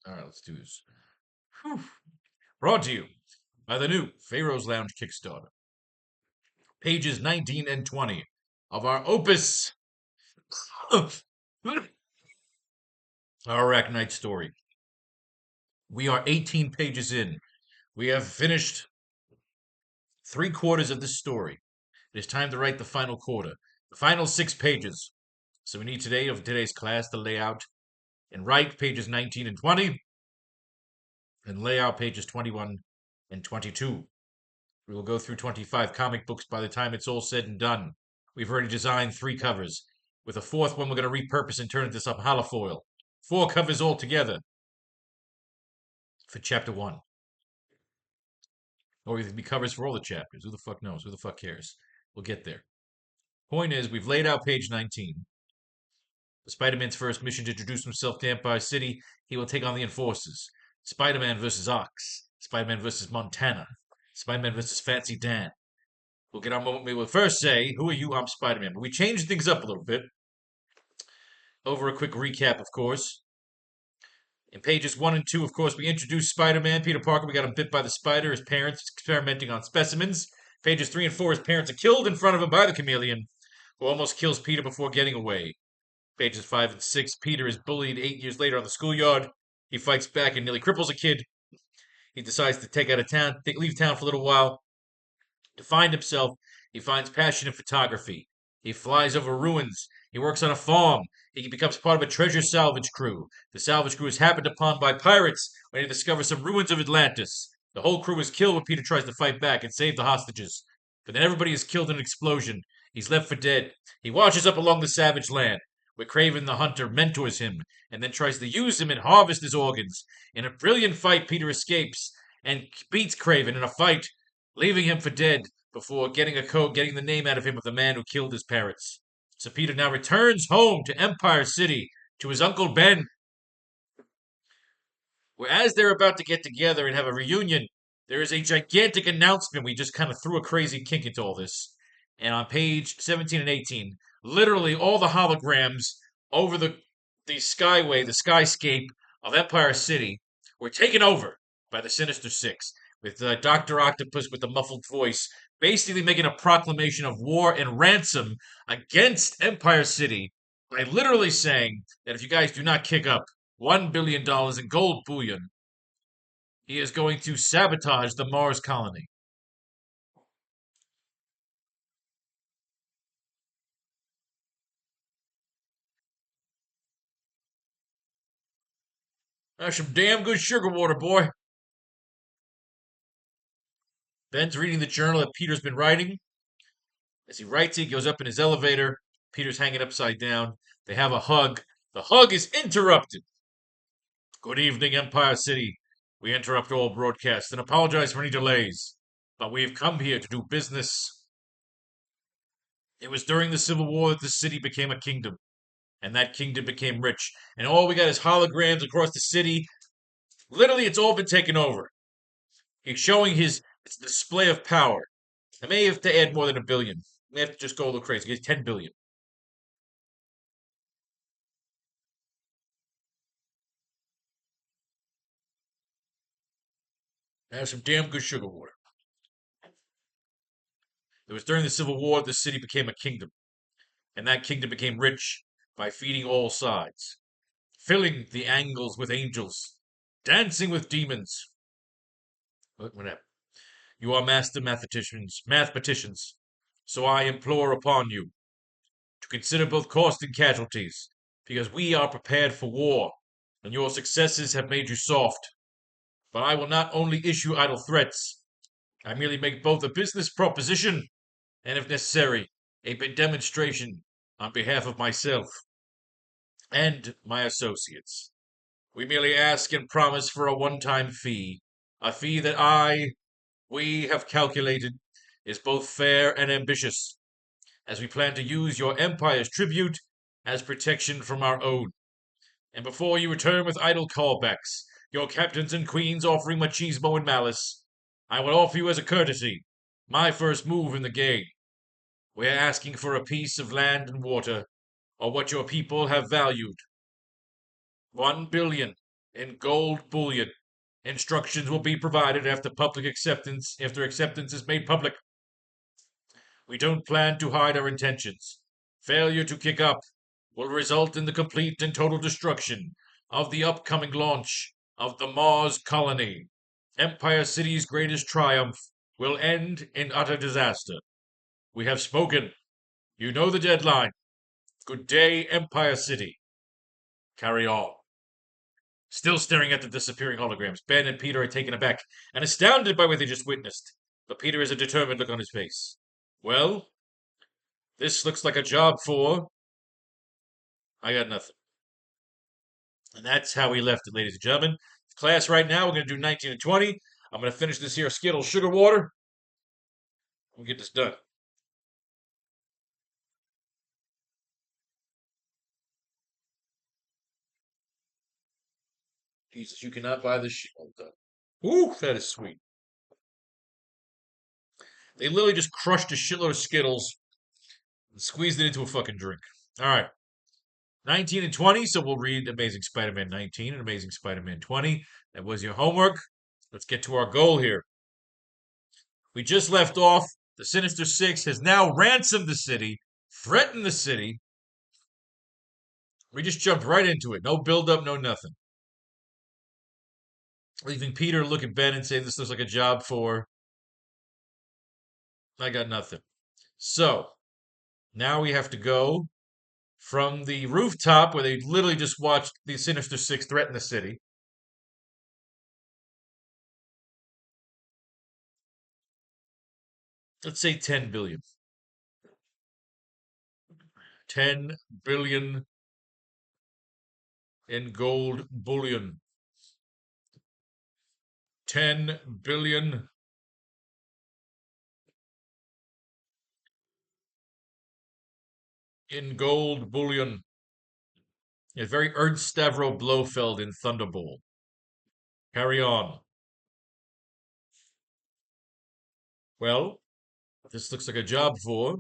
All right, let's do this. Whew. Brought to you by the new Faro's Lounge Kickstarter. Pages 19 and 20 of our opus, our AracKnight story. We are 18 pages in. We have finished 3/4 of this story. It is time to write the final quarter, the final 6 pages. So we need today's class to lay out and write pages 19 and 20, and lay out pages 21 and 22. We will go through 25 comic books by the time it's all said and done. We've already designed 3 covers. With a 4th one, we're going to repurpose and turn into some holofoil. 4 covers altogether for chapter 1. Or it'll be covers for all the chapters. Who the fuck knows? Who the fuck cares? We'll get there. Point is, we've laid out page 19. The Spider-Man's first mission to introduce himself to Empire City. He will take on the Enforcers. Spider-Man versus Ox. Spider-Man versus Montana. Spider-Man versus Fancy Dan. We'll get on moment. We will first say, who are you? I'm Spider-Man. But we changed things up a little bit. Over a quick recap, of course. In pages 1 and 2, of course, we introduced Spider-Man, Peter Parker. We got him bit by the spider. His parents experimenting on specimens. Pages 3 and 4, his parents are killed in front of him by the chameleon, who almost kills Peter before getting away. Pages 5 and 6, Peter is bullied 8 years later on the schoolyard. He fights back and nearly cripples a kid. He decides to leave town for a little while. To find himself, he finds passion in photography. He flies over ruins. He works on a farm. He becomes part of a treasure salvage crew. The salvage crew is happened upon by pirates when they discover some ruins of Atlantis. The whole crew is killed when Peter tries to fight back and save the hostages. But then everybody is killed in an explosion. He's left for dead. He washes up along the savage land, where Craven the Hunter mentors him and then tries to use him and harvest his organs. In a brilliant fight, Peter escapes and beats Craven in a fight, leaving him for dead before getting the name out of him of the man who killed his parents. So Peter now returns home to Empire City to his Uncle Ben. Where as they're about to get together and have a reunion, there is a gigantic announcement. We just kind of threw a crazy kink into all this. And on page 17 and 18, literally all the holograms over the skyscape of Empire City were taken over by the Sinister Six, with Dr. Octopus with the muffled voice basically making a proclamation of war and ransom against Empire City by literally saying that if you guys do not kick up $1 billion in gold bullion, he is going to sabotage the Mars colony. That's some damn good sugar water, boy. Ben's reading the journal that Peter's been writing. As he writes, he goes up in his elevator. Peter's hanging upside down. They have a hug. The hug is interrupted. Good evening, Empire City. We interrupt all broadcasts and apologize for any delays, but we have come here to do business. It was during the Civil War that the city became a kingdom, and that kingdom became rich, and all we got is holograms across the city. Literally, it's all been taken over. He's showing his display of power. I may have to add more than $1 billion. I may have to just go a little crazy. Get 10 billion. Have some damn good sugar water. It was during the Civil War the city became a kingdom, and that kingdom became rich by feeding all sides, filling the angles with angels, dancing with demons. Whatever. You are mathematicians, so I implore upon you to consider both cost and casualties, because we are prepared for war, and your successes have made you soft. But I will not only issue idle threats, I merely make both a business proposition and, if necessary, a demonstration on behalf of myself and my associates. We merely ask and promise for a one-time fee, a fee that we have calculated is both fair and ambitious, as we plan to use your empire's tribute as protection from our own. And before you return with idle callbacks, your captains and queens offering machismo and malice, I will offer you as a courtesy my first move in the game. We're asking for a piece of land and water, or what your people have valued. $1 billion in gold bullion. Instructions will be provided after acceptance is made public. We don't plan to hide our intentions. Failure to kick up will result in the complete and total destruction of the upcoming launch of the Mars colony. Empire City's greatest triumph will end in utter disaster. We have spoken. You know the deadline. Good day, Empire City. Carry on. Still staring at the disappearing holograms, Ben and Peter are taken aback and astounded by what they just witnessed. But Peter has a determined look on his face. Well, this looks like a job for... I got nothing. And that's how we left it, ladies and gentlemen. Class right now, we're going to do 19 and 20. I'm going to finish this here Skittles sugar water. We'll get this done. Jesus, you cannot buy this shit all done. Ooh, that is sweet. They literally just crushed a shitload of Skittles and squeezed it into a fucking drink. All right. 19 and 20, so we'll read Amazing Spider-Man 19 and Amazing Spider-Man 20. That was your homework. Let's get to our goal here. We just left off. The Sinister Six has now ransomed the city, threatened the city. We just jumped right into it. No build-up, no nothing. Leaving Peter look at Ben and say, this looks like a job for... I got nothing. So, now we have to go from the rooftop where they literally just watched the Sinister Six threaten the city. Let's say 10 billion. 10 billion in gold bullion. 10 billion in gold bullion. A very Ernst Stavro Blofeld in Thunderbolt. Carry on. Well, this looks like a job for...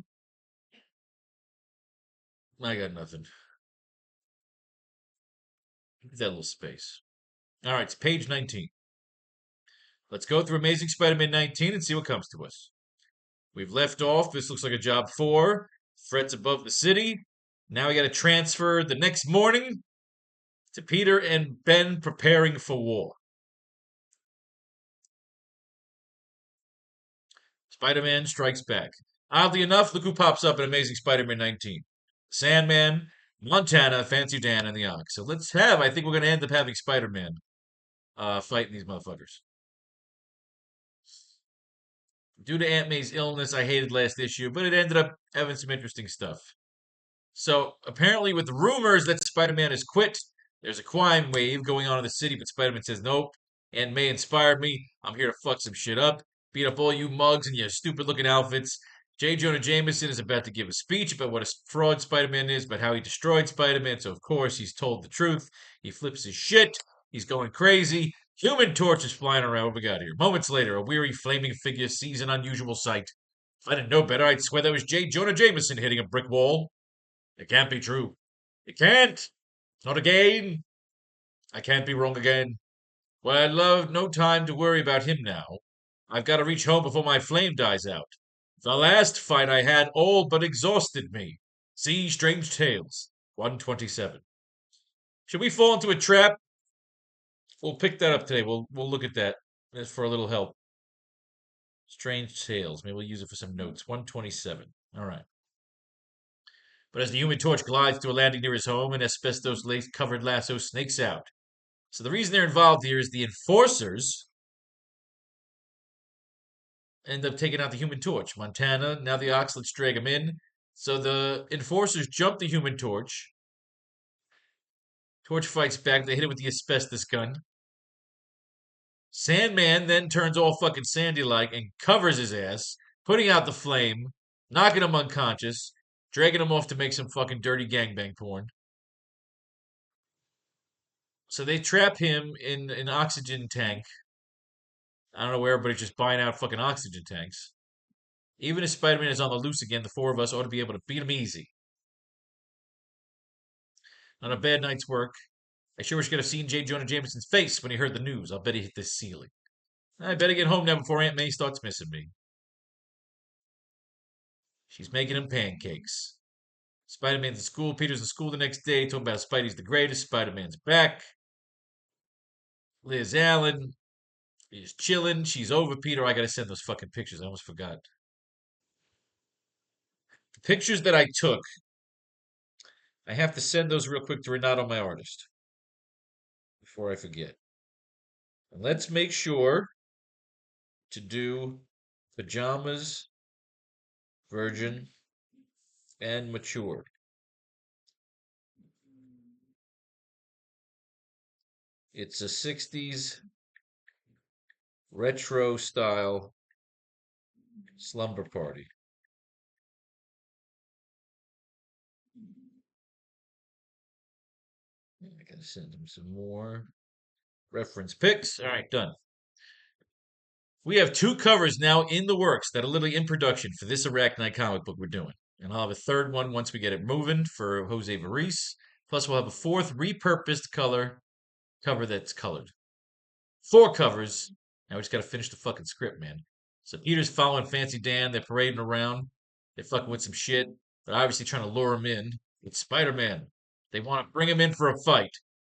I got nothing. That little space. All right, it's page 19. Let's go through Amazing Spider-Man 19 and see what comes to us. We've left off. This looks like a job 4. Threats above the city. Now we got to transfer the next morning to Peter and Ben preparing for war. Spider-Man strikes back. Oddly enough, look who pops up in Amazing Spider-Man 19. Sandman, Montana, Fancy Dan, and the Ox. So I think we're going to end up having Spider-Man fighting these motherfuckers. Due to Aunt May's illness, I hated last issue, but it ended up having some interesting stuff. So apparently, with the rumors that Spider-Man has quit, there's a crime wave going on in the city, but Spider-Man says, nope. Aunt May inspired me. I'm here to fuck some shit up, beat up all you mugs in your stupid-looking outfits. J. Jonah Jameson is about to give a speech about what a fraud Spider-Man is, about how he destroyed Spider-Man, so of course he's told the truth. He flips his shit. He's going crazy. Human Torch is flying around. What we got here? Moments later, a weary flaming figure sees an unusual sight. If I didn't know better, I'd swear that was J. Jonah Jameson hitting a brick wall. It can't be true. It can't. Not again. I can't be wrong again. Well, I'd love no time to worry about him now. I've got to reach home before my flame dies out. The last fight I had all but exhausted me. See Strange Tales, 127. Should we fall into a trap? We'll pick that up today. We'll look at that for a little help. Strange Tales. Maybe we'll use it for some notes. 127. All right. But as the Human Torch glides to a landing near his home, an asbestos-covered lasso snakes out. So the reason they're involved here is the enforcers end up taking out the Human Torch. Montana, now the Ox, let's drag him in. So the enforcers jump the Human Torch. Torch fights back. They hit it with the asbestos gun. Sandman then turns all fucking sandy-like and covers his ass, putting out the flame, knocking him unconscious, dragging him off to make some fucking dirty gangbang porn. So they trap him in an oxygen tank. I don't know where, but he's just buying out fucking oxygen tanks. Even if Spider-Man is on the loose again, the 4 of us ought to be able to beat him easy. On a bad night's work, I sure wish I could have seen J. Jonah Jameson's face when he heard the news. I'll bet he hit the ceiling. I better get home now before Aunt May starts missing me. She's making him pancakes. Spider-Man's in school. Peter's in school the next day. Talking about Spidey's the greatest. Spider-Man's back. Liz Allen is chilling. She's over Peter. I gotta send those fucking pictures. I almost forgot. The pictures that I took, I have to send those real quick to Renato, my artist, before I forget. And let's make sure to do pajamas, virgin, and mature. It's a 60s retro style slumber party. I gotta send him some more reference pics. All right, done. We have 2 covers now in the works that are literally in production for this AracKnight comic book we're doing. And I'll have a third one once we get it moving for Jose Varice. Plus, we'll have a 4th repurposed color cover that's colored. 4 covers. Now we just gotta finish the fucking script, man. So Peter's following Fancy Dan. They're parading around. They're fucking with some shit. They're obviously trying to lure him in. It's Spider-Man. They want to bring him in for a fight.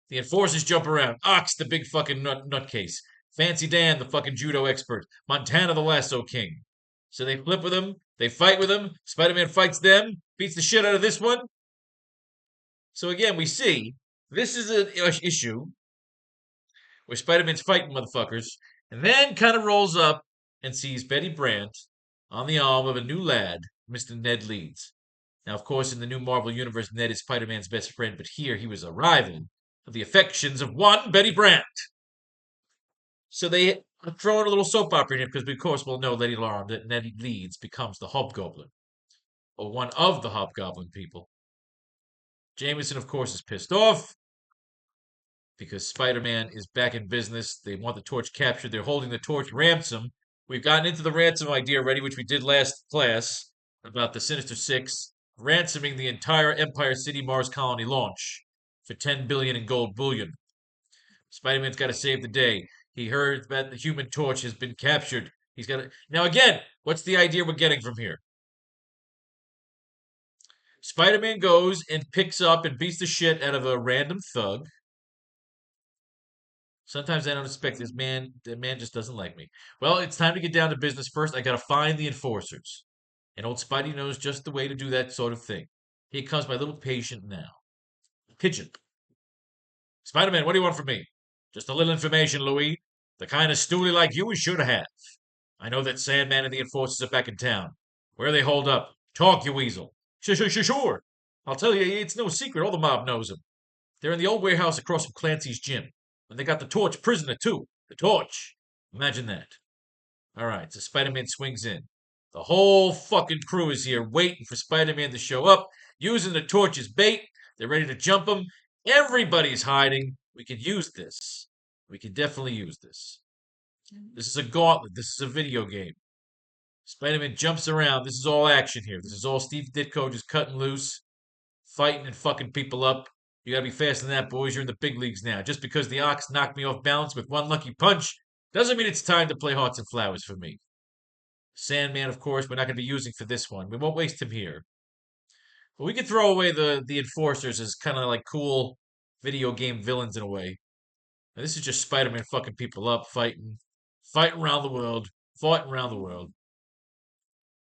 The enforcers jump around. Ox, the big fucking nutcase. Fancy Dan, the fucking judo expert. Montana, the lasso king. So they flip with him. They fight with him. Spider-Man fights them. Beats the shit out of this one. So again, we see this is an issue where Spider-Man's fighting motherfuckers, and then kind of rolls up and sees Betty Brant on the arm of a new lad, Mr. Ned Leeds. Now, of course, in the new Marvel Universe, Ned is Spider-Man's best friend, but here he was a rival of the affections of one Betty Brant. So they are throwing a little soap opera in here because, of course, we'll know Lady Laura that Ned Leeds becomes the Hobgoblin, or one of the Hobgoblin people. Jameson, of course, is pissed off because Spider-Man is back in business. They want the torch captured. They're holding the torch ransom. We've gotten into the ransom idea already, which we did last class about the Sinister Six ransoming the entire Empire City Mars colony launch for 10 billion in gold bullion. Spider-Man's got to save the day. He heard that the Human Torch has been captured. He's got to. Now again, what's the idea we're getting from here? Spider-Man goes and picks up and beats the shit out of a random thug. Sometimes I don't expect this man. The man just doesn't like me. Well, it's time to get down to business first. I gotta find the enforcers. And old Spidey knows just the way to do that sort of thing. Here comes my little patient now. Pigeon. Spider-Man, what do you want from me? Just a little information, Louis. The kind of stoolie like you we should have. I know that Sandman and the enforcers are back in town. Where are they holed up? Talk, you weasel. Sure. I'll tell you, it's no secret. All the mob knows them. They're in the old warehouse across from Clancy's gym. And they got the Torch prisoner, too. The Torch. Imagine that. All right, so Spider-Man swings in. The whole fucking crew is here waiting for Spider-Man to show up, using the Torch as bait. They're ready to jump him. Everybody's hiding. We could use this. We could definitely use this. This is a gauntlet. This is a video game. Spider-Man jumps around. This is all action here. This is all Steve Ditko just cutting loose, fighting and fucking people up. You gotta be faster than that, boys. You're in the big leagues now. Just because the Ox knocked me off balance with one lucky punch doesn't mean it's time to play Hearts and Flowers for me. Sandman, of course, we're not going to be using for this one. We won't waste him here. But we could throw away the enforcers as kind of like cool video game villains in a way. Now, this is just Spider-Man fucking people up, fighting around the world, fighting around the world.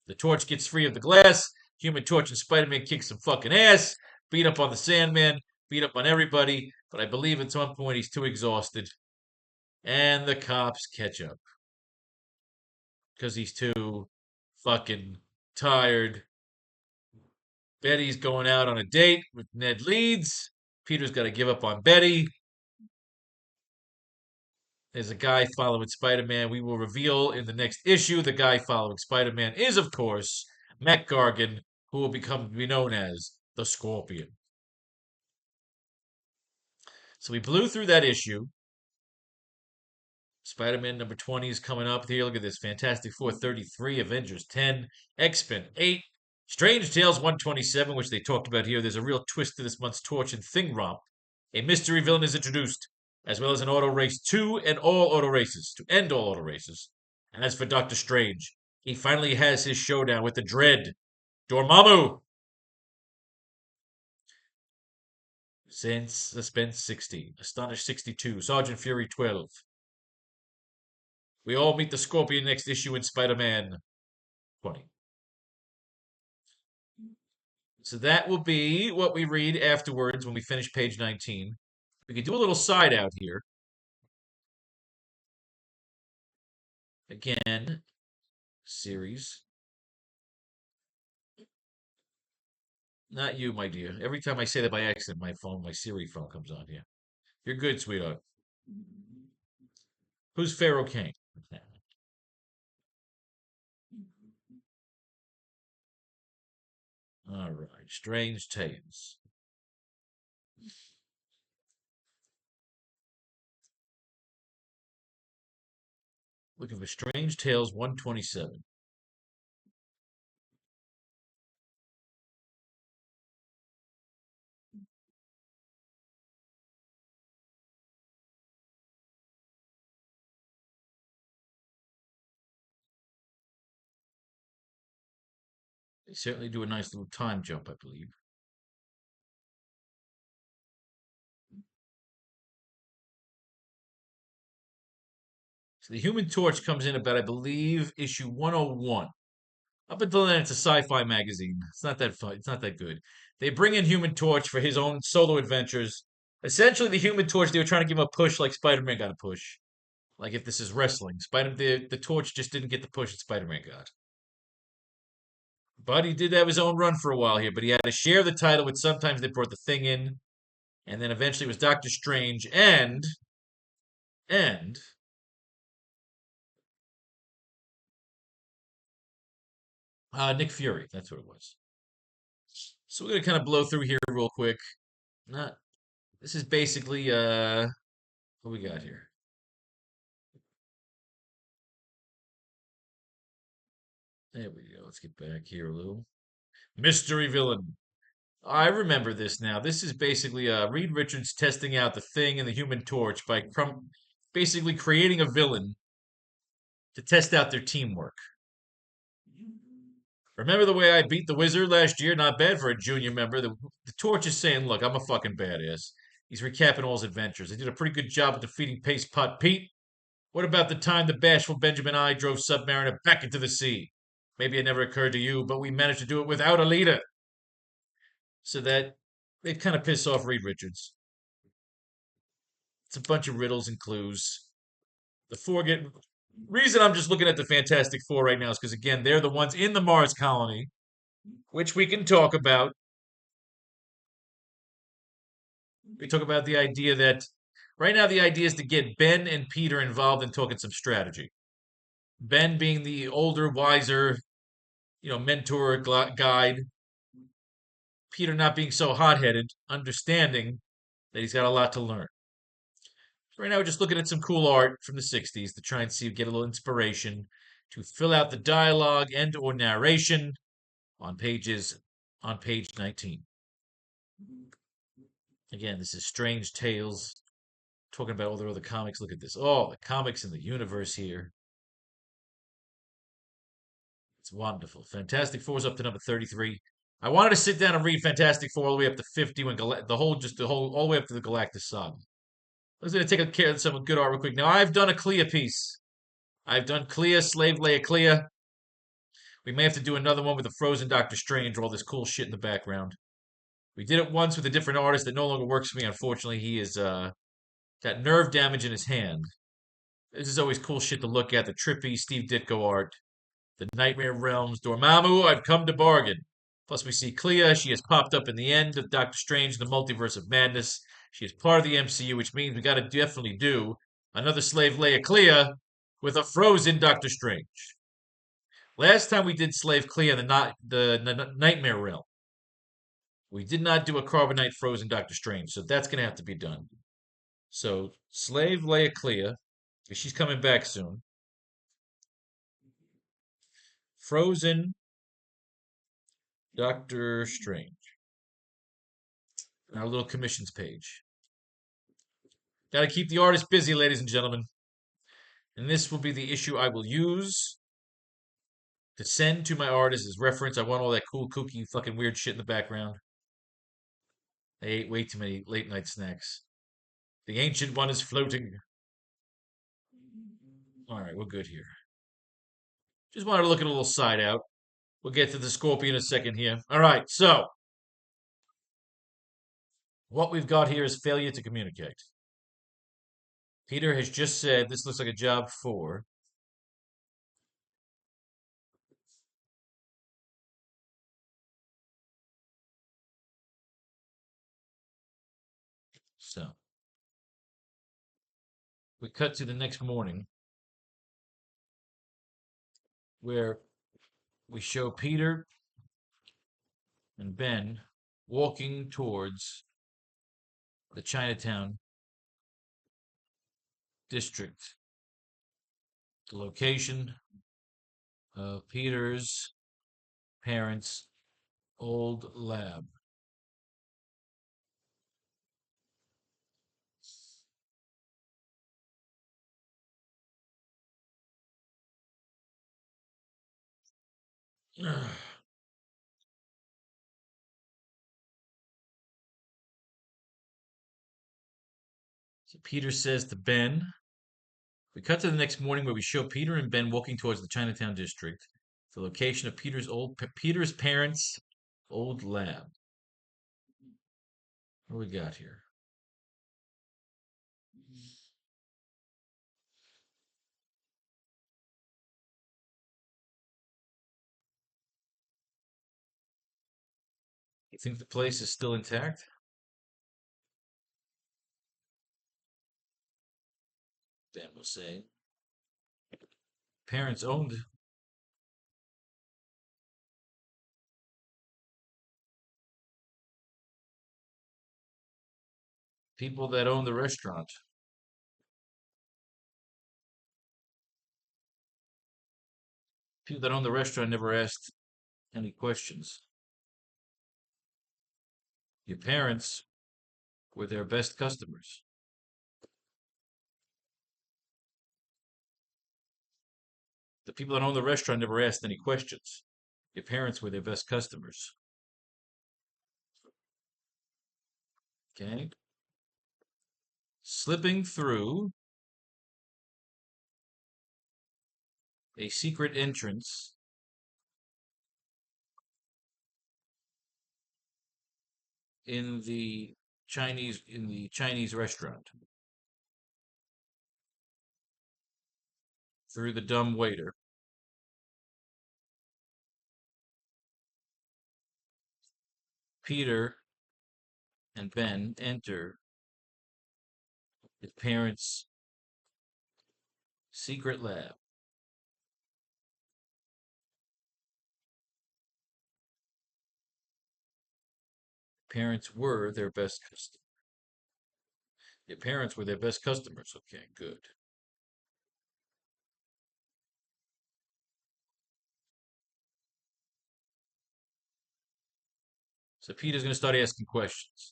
The Torch gets free of the glass. Human Torch and Spider-Man kick some fucking ass. Beat up on the Sandman. Beat up on everybody. But I believe at some point he's too exhausted. And the cops catch up. Because he's too fucking tired. Betty's going out on a date with Ned Leeds. Peter's got to give up on Betty. There's a guy following Spider-Man. We will reveal in the next issue the guy following Spider-Man is, of course, Matt Gargan, who will become to be known as the Scorpion. So we blew through that issue. Spider-Man number 20 is coming up here. Look at this. Fantastic Four 33, Avengers 10, X-Men 8, Strange Tales 127, which they talked about here. There's a real twist to this month's Torch and Thing romp A mystery villain is introduced, as well as an auto race to and all auto races, to end all auto races. And as for Doctor Strange, he finally has his showdown with the dread Dormammu. Since Suspense 60, Astonish 62, Sergeant Fury 12. We all meet the Scorpion next issue in Spider-Man 20. So that will be what we read afterwards when we finish page 19. We could do a little side out here. Again, series. Not you, my dear. Every time I say that by accident, my Siri phone comes on here. You're good, sweetheart. Who's Faro Kane? All right, Strange Tales. Looking for Strange Tales 127. They certainly do a nice little time jump, I believe. So the Human Torch comes in about, I believe, issue 101. Up until then, it's a sci-fi magazine. It's not that fun. It's not that good. They bring in Human Torch for his own solo adventures. Essentially, the Human Torch, they were trying to give him a push like Spider-Man got a push. Like if this is wrestling, the Torch just didn't get the push that Spider-Man got. But he did have his own run for a while here. But he had to share the title with sometimes they brought the Thing in, and then eventually it was Doctor Strange and Nick Fury. That's what it was. So we're gonna kind of blow through here real quick. Not. This is basically what we got here. There we go. Let's get back here a little. Mystery villain. I remember this now. This is basically Reed Richards testing out the Thing and the Human Torch by basically creating a villain to test out their teamwork. Remember the way I beat the Wizard last year? Not bad for a junior member. The Torch is saying, look, I'm a fucking badass. He's recapping all his adventures. I did a pretty good job of defeating Paste Pot Pete. What about the time the bashful Benjamin I drove Submariner back into the sea? Maybe it never occurred to you, but we managed to do it without a leader. So that it kind of piss off Reed Richards. It's a bunch of riddles and clues. The four get reason I'm just looking at the Fantastic Four right now is because again they're the ones in the Mars colony, which we can talk about. We talk about the idea that right now the idea is to get Ben and Peter involved in talking some strategy. Ben being the older, wiser, mentor guide. Peter not being so hot-headed, understanding that he's got a lot to learn. So right now, we're just looking at some cool art from the 60s to try and get a little inspiration to fill out the dialogue and or narration on page 19. Again, this is Strange Tales, talking about all the other comics. Look at this. Oh, the comics in the universe here. It's wonderful. Fantastic Four is up to number 33. I wanted to sit down and read Fantastic Four all the way up to 50 when all the way up to the Galactus Saga. I was going to take care of some good art real quick. Now, I've done a Clea piece. I've done Clea, Slave Leia Clea. We may have to do another one with the Frozen Doctor Strange or all this cool shit in the background. We did it once with a different artist that no longer works for me. Unfortunately, he has got nerve damage in his hand. This is always cool shit to look at. The trippy Steve Ditko art. The Nightmare Realms. Dormammu, I've come to bargain. Plus, we see Clea. She has popped up in the end of Doctor Strange, the Multiverse of Madness. She is part of the MCU, which means we got to definitely do another Slave Leia Clea with a frozen Doctor Strange. Last time we did Slave Clea in the Nightmare Realm, we did not do a Carbonite frozen Doctor Strange, so that's going to have to be done. So, Slave Leia Clea, she's coming back soon. Frozen Doctor Strange. Our little commissions page. Gotta keep the artist busy, ladies and gentlemen. And this will be the issue I will use to send to my artist as reference. I want all that cool, kooky, fucking weird shit in the background. I ate way too many late night snacks. The ancient one is floating. All right, we're good here. Just wanted to look at a little side out. We'll get to the scorpion in a second here. All right, so what we've got here is failure to communicate. Peter has just said this looks like a job for. So we cut to the next morning where we show Peter and Ben walking towards the Chinatown district. The location of Peter's parents' old lab. So Peter says to Ben, we cut to the next morning where we show Peter and Ben walking towards the Chinatown district, the location of Peter's parents' old lab. What do we got here? You think the place is still intact? Ben will say. Parents owned. People that own the restaurant. People that own the restaurant never asked any questions. Your parents were their best customers. The people that own the restaurant never asked any questions. Your parents were their best customers. Okay? Slipping through a secret entrance in the Chinese restaurant through the dumb waiter. Peter and Ben enter his parents' secret lab. Parents were their best customers. Your parents were their best customers. Okay, good. So Peter's going to start asking questions.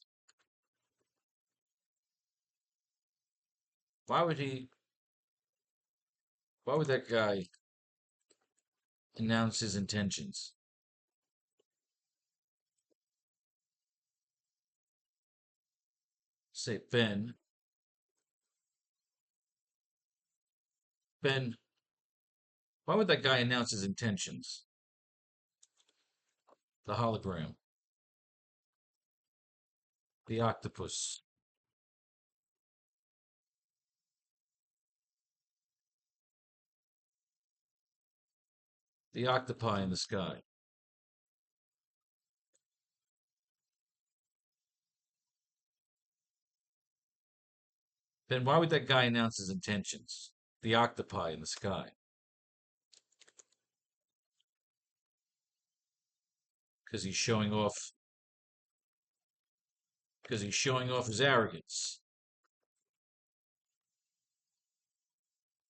Why would he? Why would that guy announce his intentions? Say, Ben. Ben, why would that guy announce his intentions? The hologram. The octopus. The octopi in the sky. Ben, why would that guy announce his intentions? The octopi in the sky. Because he's showing off. Because he's showing off his arrogance.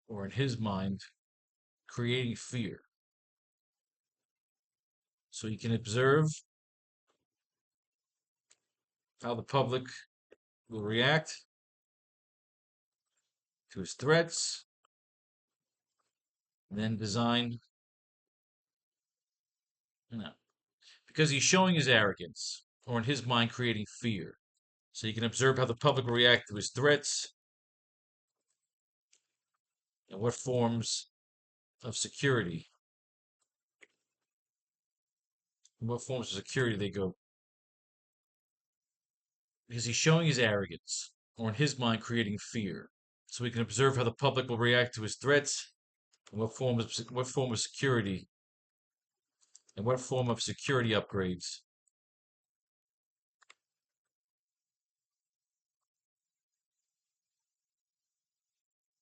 Or in his mind, creating fear. So he can observe how the public will react to his threats, and then design. No. Because he's showing his arrogance, or in his mind, creating fear. So you can observe how the public will react to his threats and what forms of security. They go. Because he's showing his arrogance, or in his mind, creating fear. So we can observe how the public will react to his threats and what form of security upgrades.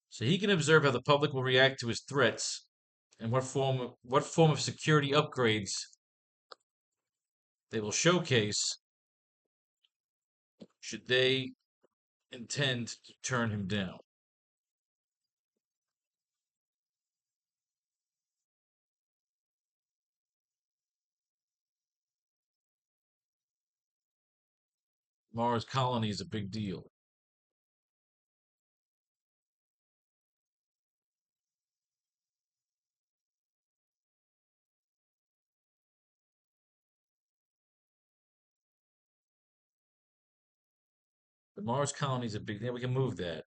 So he can observe how the public will react to his threats and what form of security upgrades they will showcase should they intend to turn him down. Mars colony is a big deal. The Mars colony is a big deal. We can move that.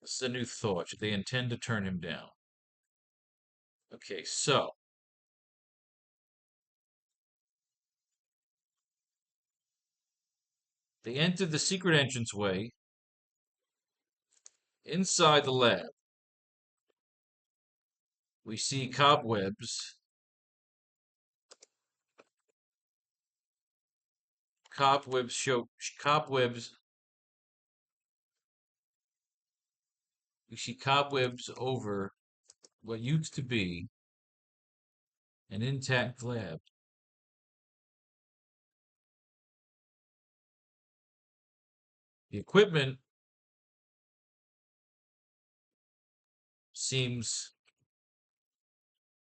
This is a new thought. Should they intend to turn him down? Okay, so they entered the secret entranceway inside the lab. We see cobwebs. Cobwebs. We see cobwebs over what used to be an intact lab. The equipment seems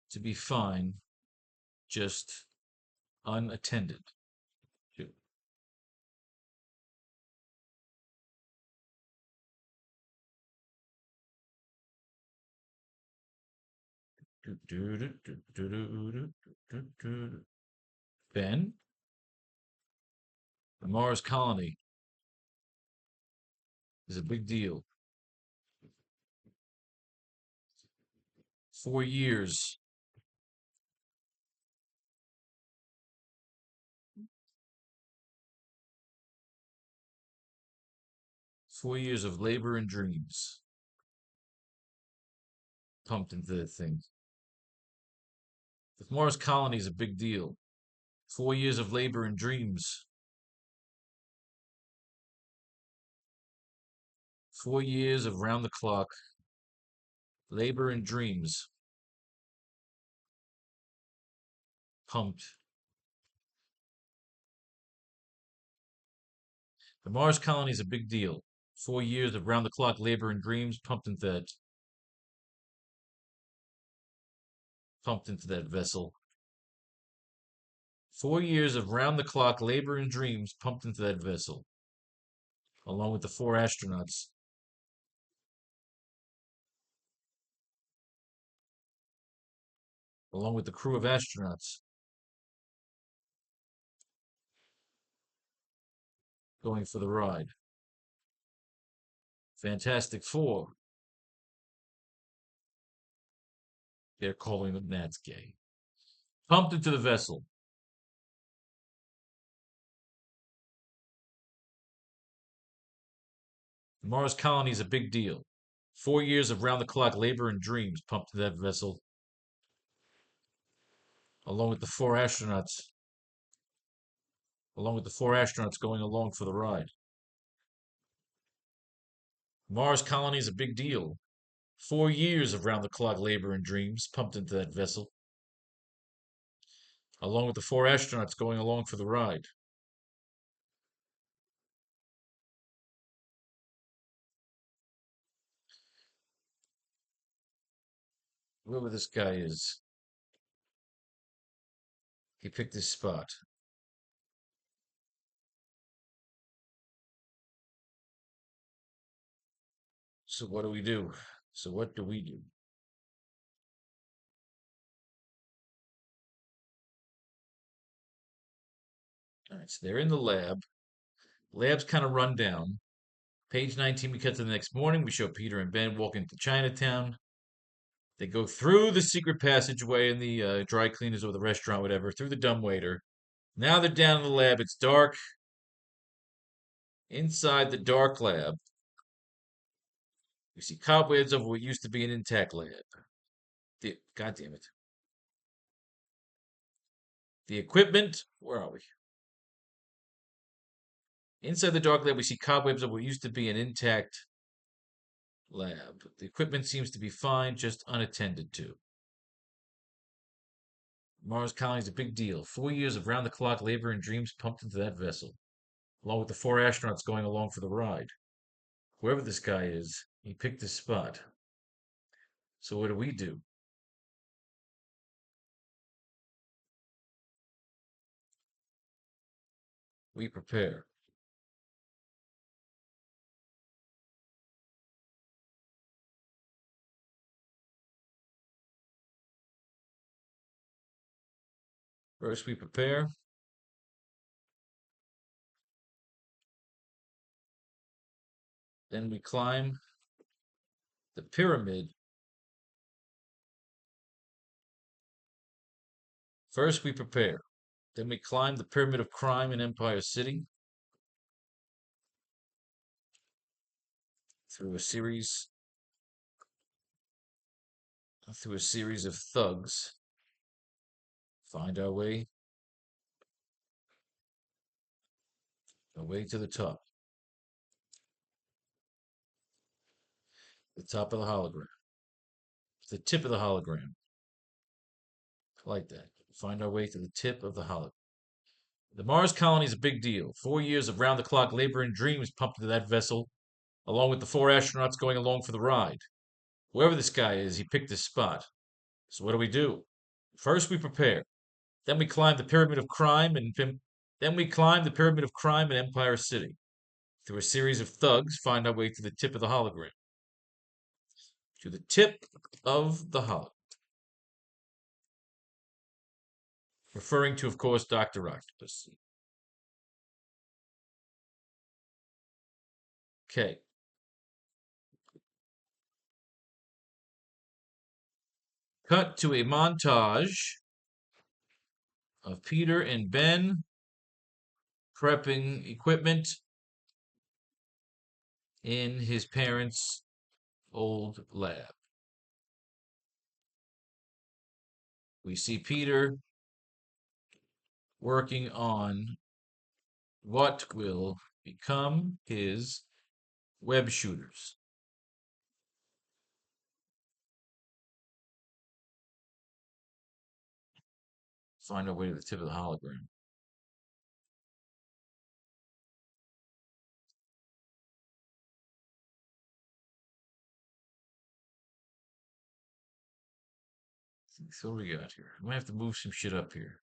to be fine, just unattended. Ben, the Mars colony is a big deal. 4 years. 4 years of labor and dreams pumped into that thing. The Mars colony is a big deal. 4 years of labor and dreams. 4 years of round the clock labor and dreams pumped. The Mars colony is a big deal. 4 years of round the clock labor and dreams pumped into that vessel. 4 years of round the clock labor and dreams pumped into that vessel, along with the 4 astronauts. Along with the crew of astronauts going for the ride. Fantastic Four. They're calling them Nats gay. Pumped into the vessel. The Mars colony is a big deal. 4 years of round the clock labor and dreams pumped into that vessel, along with the four astronauts. Going along for the ride. Mars colony is a big deal. 4 years of round the clock labor and dreams pumped into that vessel, along with the four astronauts going along for the ride. Whoever this guy is, he picked his spot. So what do we do? So what do we do? All right, so they're in the lab. Lab's kind of run down. Page 19, we cut to the next morning. We show Peter and Ben walking to Chinatown. They go through the secret passageway in the dry cleaners or the restaurant, whatever, through the dumbwaiter. Now they're down in the lab. It's dark. Inside the dark lab, we see cobwebs over what used to be an intact lab. God damn it. The equipment, where are we? Inside the dark lab, we see cobwebs of what used to be an intact lab. The equipment seems to be fine, just unattended to. Mars colony is a big deal. 4 years of round-the-clock labor and dreams pumped into that vessel, along with the 4 astronauts going along for the ride. Whoever this guy is, he picked his spot. So what do? We prepare. First, we prepare. Then we climb the pyramid. First, we prepare. Then we climb the pyramid of crime in Empire City through a series of thugs. Find our way to the top. The top of the hologram. The tip of the hologram. Like that. Find our way to the tip of the hologram. The Mars colony is a big deal. 4 years of round-the-clock labor and dreams pumped into that vessel, along with the 4 astronauts going along for the ride. Whoever this guy is, he picked his spot. So what do? First, we prepare. Then we climb the pyramid of crime and Empire City. Through a series of thugs, find our way to the tip of the hologram. To the tip of the hologram. Referring to, of course, Dr. Octopus. Okay. Cut to a montage of Peter and Ben prepping equipment in his parents' old lab. We see Peter working on what will become his web shooters. Find our way to the tip of the hologram. So what do we got here? I might have to move some shit up here.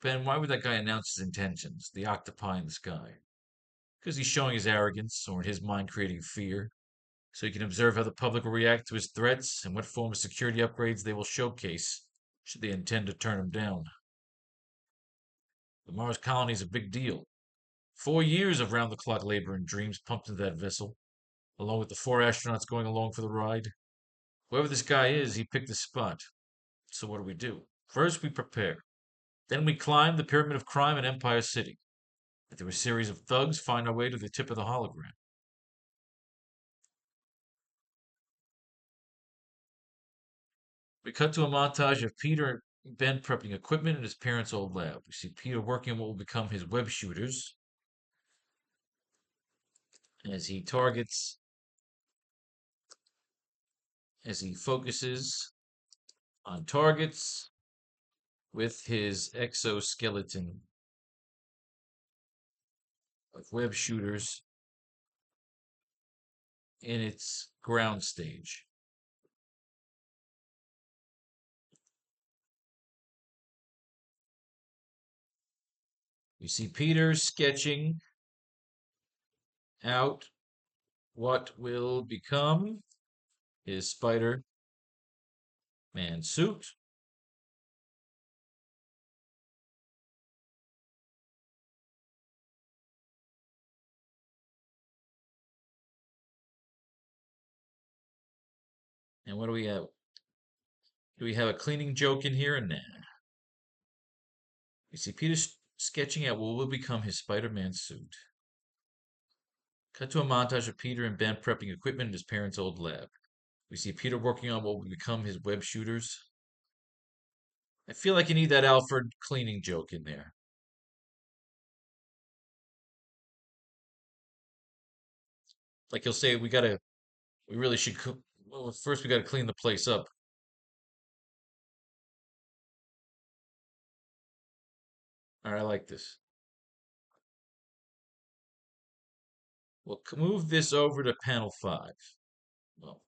Ben, why would that guy announce his intentions? The octopi in the sky. Because he's showing his arrogance, or in his mind creating fear, so he can observe how the public will react to his threats and what form of security upgrades they will showcase, should they intend to turn him down. The Mars colony is a big deal. 4 years of round-the-clock labor and dreams pumped into that vessel, along with the 4 astronauts going along for the ride. Whoever this guy is, he picked his spot. So what do? First, we prepare. Then we climb the pyramid of crime in Empire City. Through a series of thugs, find our way to the tip of the hologram. We cut to a montage of Peter and Ben prepping equipment in his parents' old lab. We see Peter working on what will become his web shooters as he focuses on targets with his exoskeleton of web shooters in its ground stage. We see Peter sketching out what will become his Spider-Man suit. And what do we have? Do we have a cleaning joke in here? And nah. We see Peter sketching out what will become his Spider-Man suit. Cut to a montage of Peter and Ben prepping equipment in his parents' old lab. We see Peter working on what will become his web shooters. I feel like you need that Alfred cleaning joke in there. Like he'll say, we really should, well, first we gotta clean the place up. All right, I like this. We'll move this over to panel 5. Well,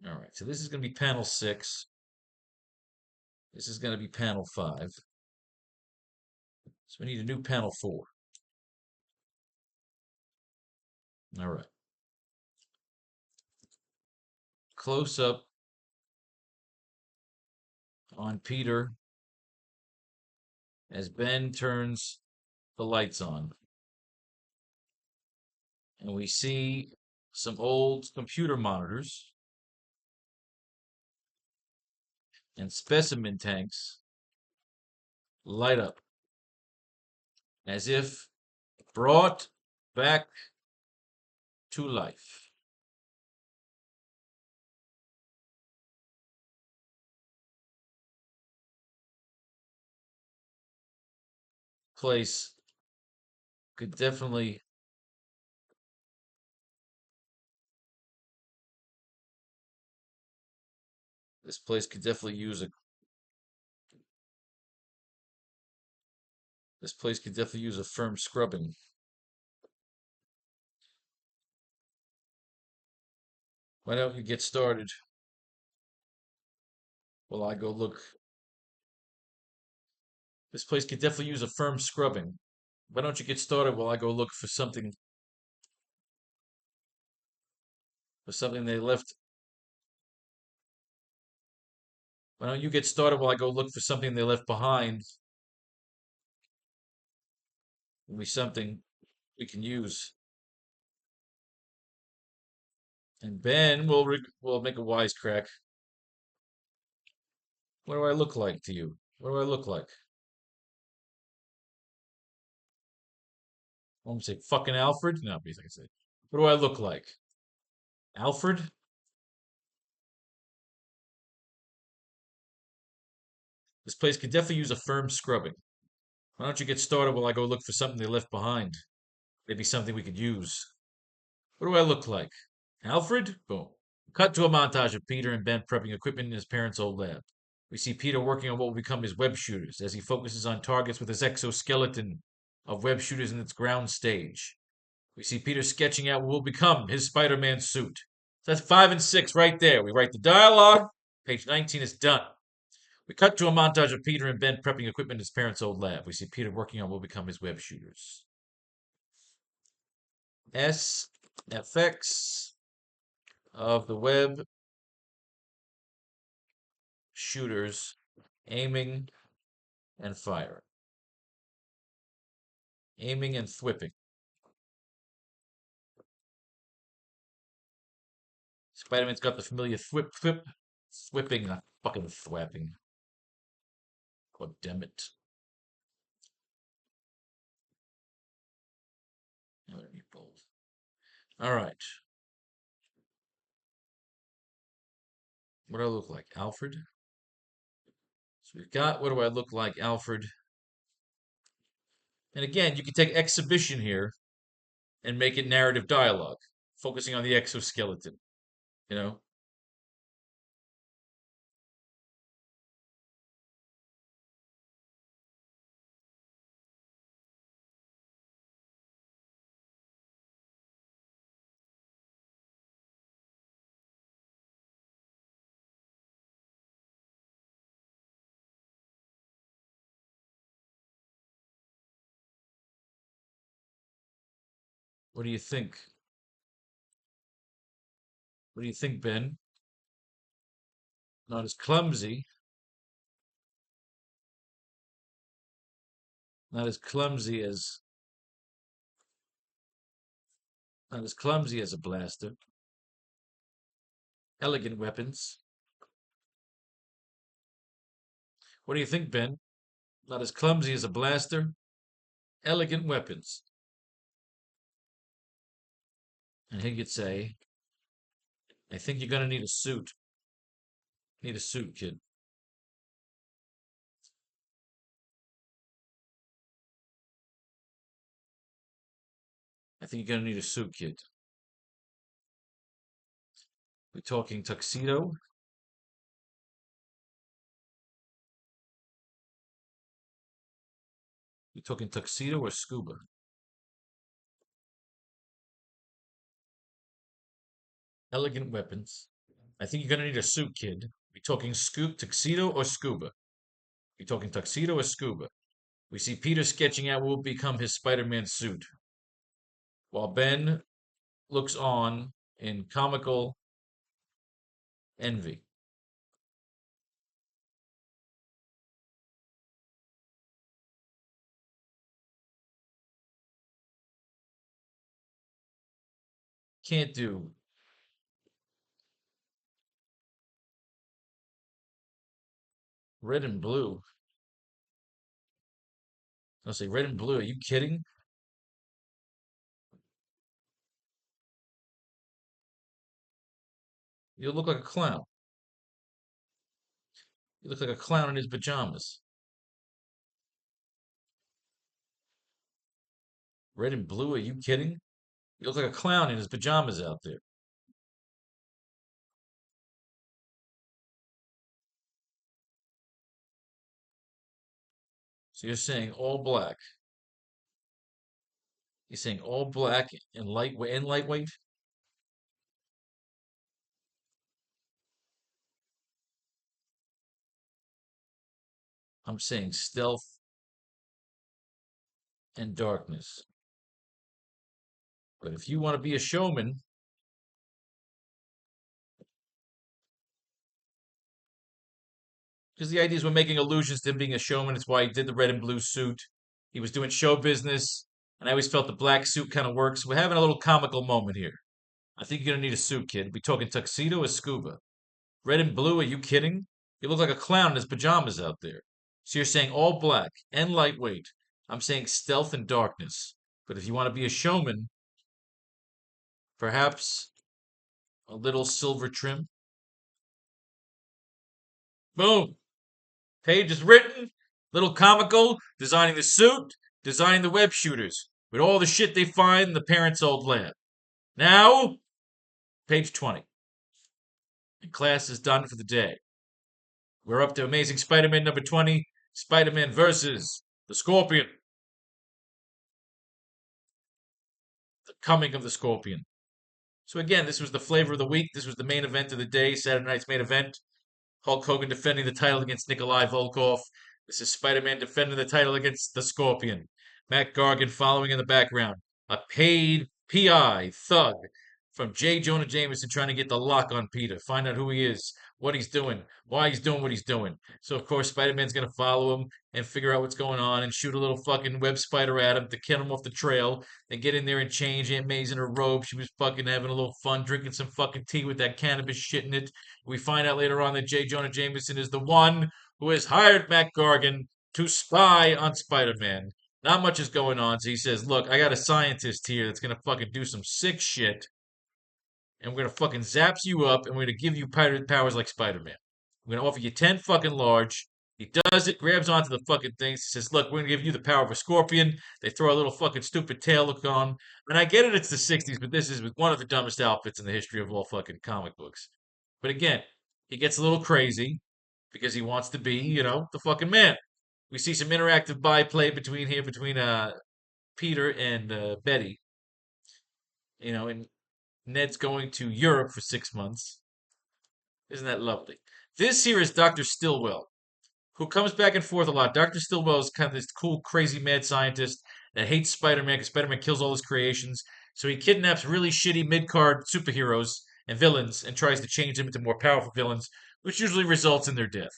all right, so this is going to be panel 6. This is going to be panel 5. So we need a new panel 4. All right. Close up on Peter as Ben turns the lights on. And we see some old computer monitors and specimen tanks light up as if brought back to life. Place could definitely this place could definitely use a this place could definitely use a firm scrubbing. Why don't you get started while I go look? This place could definitely use a firm scrubbing. Why don't you get started while I go look for something they left? Why don't you get started while I go look for something they left behind? It'll be something we can use. And Ben will make a wisecrack. What do I look like to you? What do I look like? I'm gonna say fucking Alfred. No, please, like I said. What do I look like? Alfred? This place could definitely use a firm scrubbing. Why don't you get started while I go look for something they left behind? Maybe something we could use. What do I look like? Alfred? Boom. Cut to a montage of Peter and Ben prepping equipment in his parents' old lab. We see Peter working on what will become his web shooters as he focuses on targets with his exoskeleton of web shooters in its ground stage. We see Peter sketching out what will become his Spider-Man suit. So that's 5 and 6 right there. We write the dialogue. Page 19 is done. We cut to a montage of Peter and Ben prepping equipment in his parents' old lab. We see Peter working on what will become his web shooters. SFX of the web shooters aiming and firing. Aiming and thwipping. Spider-Man's got the familiar thwipping, not fucking thwapping. God damn it. All right. What do I look like? Alfred? So we've got what do I look like? Alfred. And again, you can take exhibition here and make it narrative dialogue, focusing on the exoskeleton. You know? What do you think? What do you think, Ben? Not as clumsy. Not as clumsy as not as clumsy as a blaster. Elegant weapons. What do you think, Ben? Not as clumsy as a blaster. Elegant weapons. And he could say, I think you're gonna need a suit. Need a suit, kid. I think you're gonna need a suit, kid. We talking tuxedo? We talking tuxedo or scuba? Elegant weapons. I think you're gonna need a suit, kid. We talking scoop tuxedo or scuba? We talking tuxedo or scuba? We see Peter sketching out what will become his Spider-Man suit, while Ben looks on in comical envy. Can't do red and blue. I'll say red and blue. Are you kidding? You look like a clown. You look like a clown in his pajamas. Red and blue? Are you kidding? You look like a clown in his pajamas out there. So you're saying all black. You're saying all black and lightweight. I'm saying stealth and darkness. But if you want to be a showman, because the idea is we're making allusions to him being a showman. It's why he did the red and blue suit. He was doing show business, and I always felt the black suit kind of works. We're having a little comical moment here. I think you're gonna need a suit, kid. We talking tuxedo or scuba? Red and blue? Are you kidding? You look like a clown in his pajamas out there. So you're saying all black and lightweight. I'm saying stealth and darkness. But if you want to be a showman, perhaps a little silver trim. Boom. Page is written, little comical, designing the suit, designing the web shooters, with all the shit they find in the parents' old lab. Now, page 20. And class is done for the day. We're up to Amazing Spider-Man number 20, Spider-Man versus the Scorpion. The coming of the Scorpion. So again, this was the flavor of the week. This was the main event of the day, Saturday night's main event. Hulk Hogan defending the title against Nikolai Volkov. This is Spider-Man defending the title against the Scorpion. Matt Gargan following in the background. A paid PI thug from J. Jonah Jameson trying to get the lock on Peter. Find out who he is, what he's doing, why he's doing what he's doing. So, of course, Spider-Man's going to follow him and figure out what's going on and shoot a little fucking web spider at him to get him off the trail. Then get in there and change Aunt May's in her robe. She was fucking having a little fun, drinking some fucking tea with that cannabis shit in it. We find out later on that J. Jonah Jameson is the one who has hired Matt Gargan to spy on Spider-Man. Not much is going on, so he says, look, I got a scientist here that's gonna fucking do some sick shit, and we're gonna fucking zaps you up, and we're gonna give you pirate powers like Spider-Man. We're gonna offer you 10 fucking large. He does it, grabs onto the fucking things, says, look, we're gonna give you the power of a scorpion. They throw a little fucking stupid tail look on. And I get it, it's the 60s, but this is one of the dumbest outfits in the history of all fucking comic books. But again, he gets a little crazy because he wants to be, the fucking man. We see some interactive byplay between Peter and Betty. And Ned's going to Europe for 6 months. Isn't that lovely? This here is Dr. Stillwell, who comes back and forth a lot. Dr. Stillwell is kind of this cool, crazy, mad scientist that hates Spider-Man because Spider-Man kills all his creations. So he kidnaps really shitty mid-card superheroes and villains and tries to change them into more powerful villains, which usually results in their death.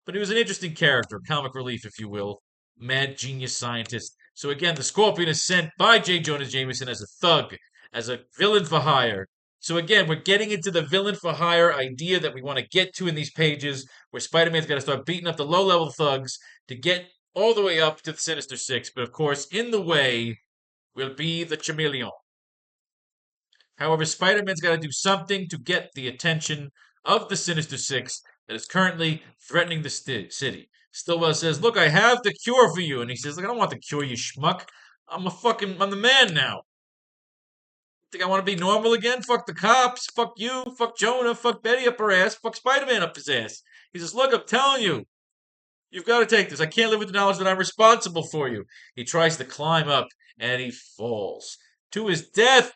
But he was an interesting character, comic relief, if you will, mad genius scientist. So again, the Scorpion is sent by J. Jonah Jameson as a thug, as a villain for hire. So again, we're getting into the villain for hire idea that we want to get to in these pages, where Spider-Man's got to start beating up the low-level thugs to get all the way up to the Sinister Six. But of course, in the way will be the Chameleon. However, Spider-Man's got to do something to get the attention of the Sinister Six that is currently threatening the city. Stillwell says, "Look, I have the cure for you," and he says, "Like, I don't want the cure, you schmuck. I'm the man now. Think I want to be normal again? Fuck the cops. Fuck you. Fuck Jonah. Fuck Betty up her ass. Fuck Spider-Man up his ass." He says, "Look, I'm telling you, you've got to take this. I can't live with the knowledge that I'm responsible for you." He tries to climb up, and he falls to his death.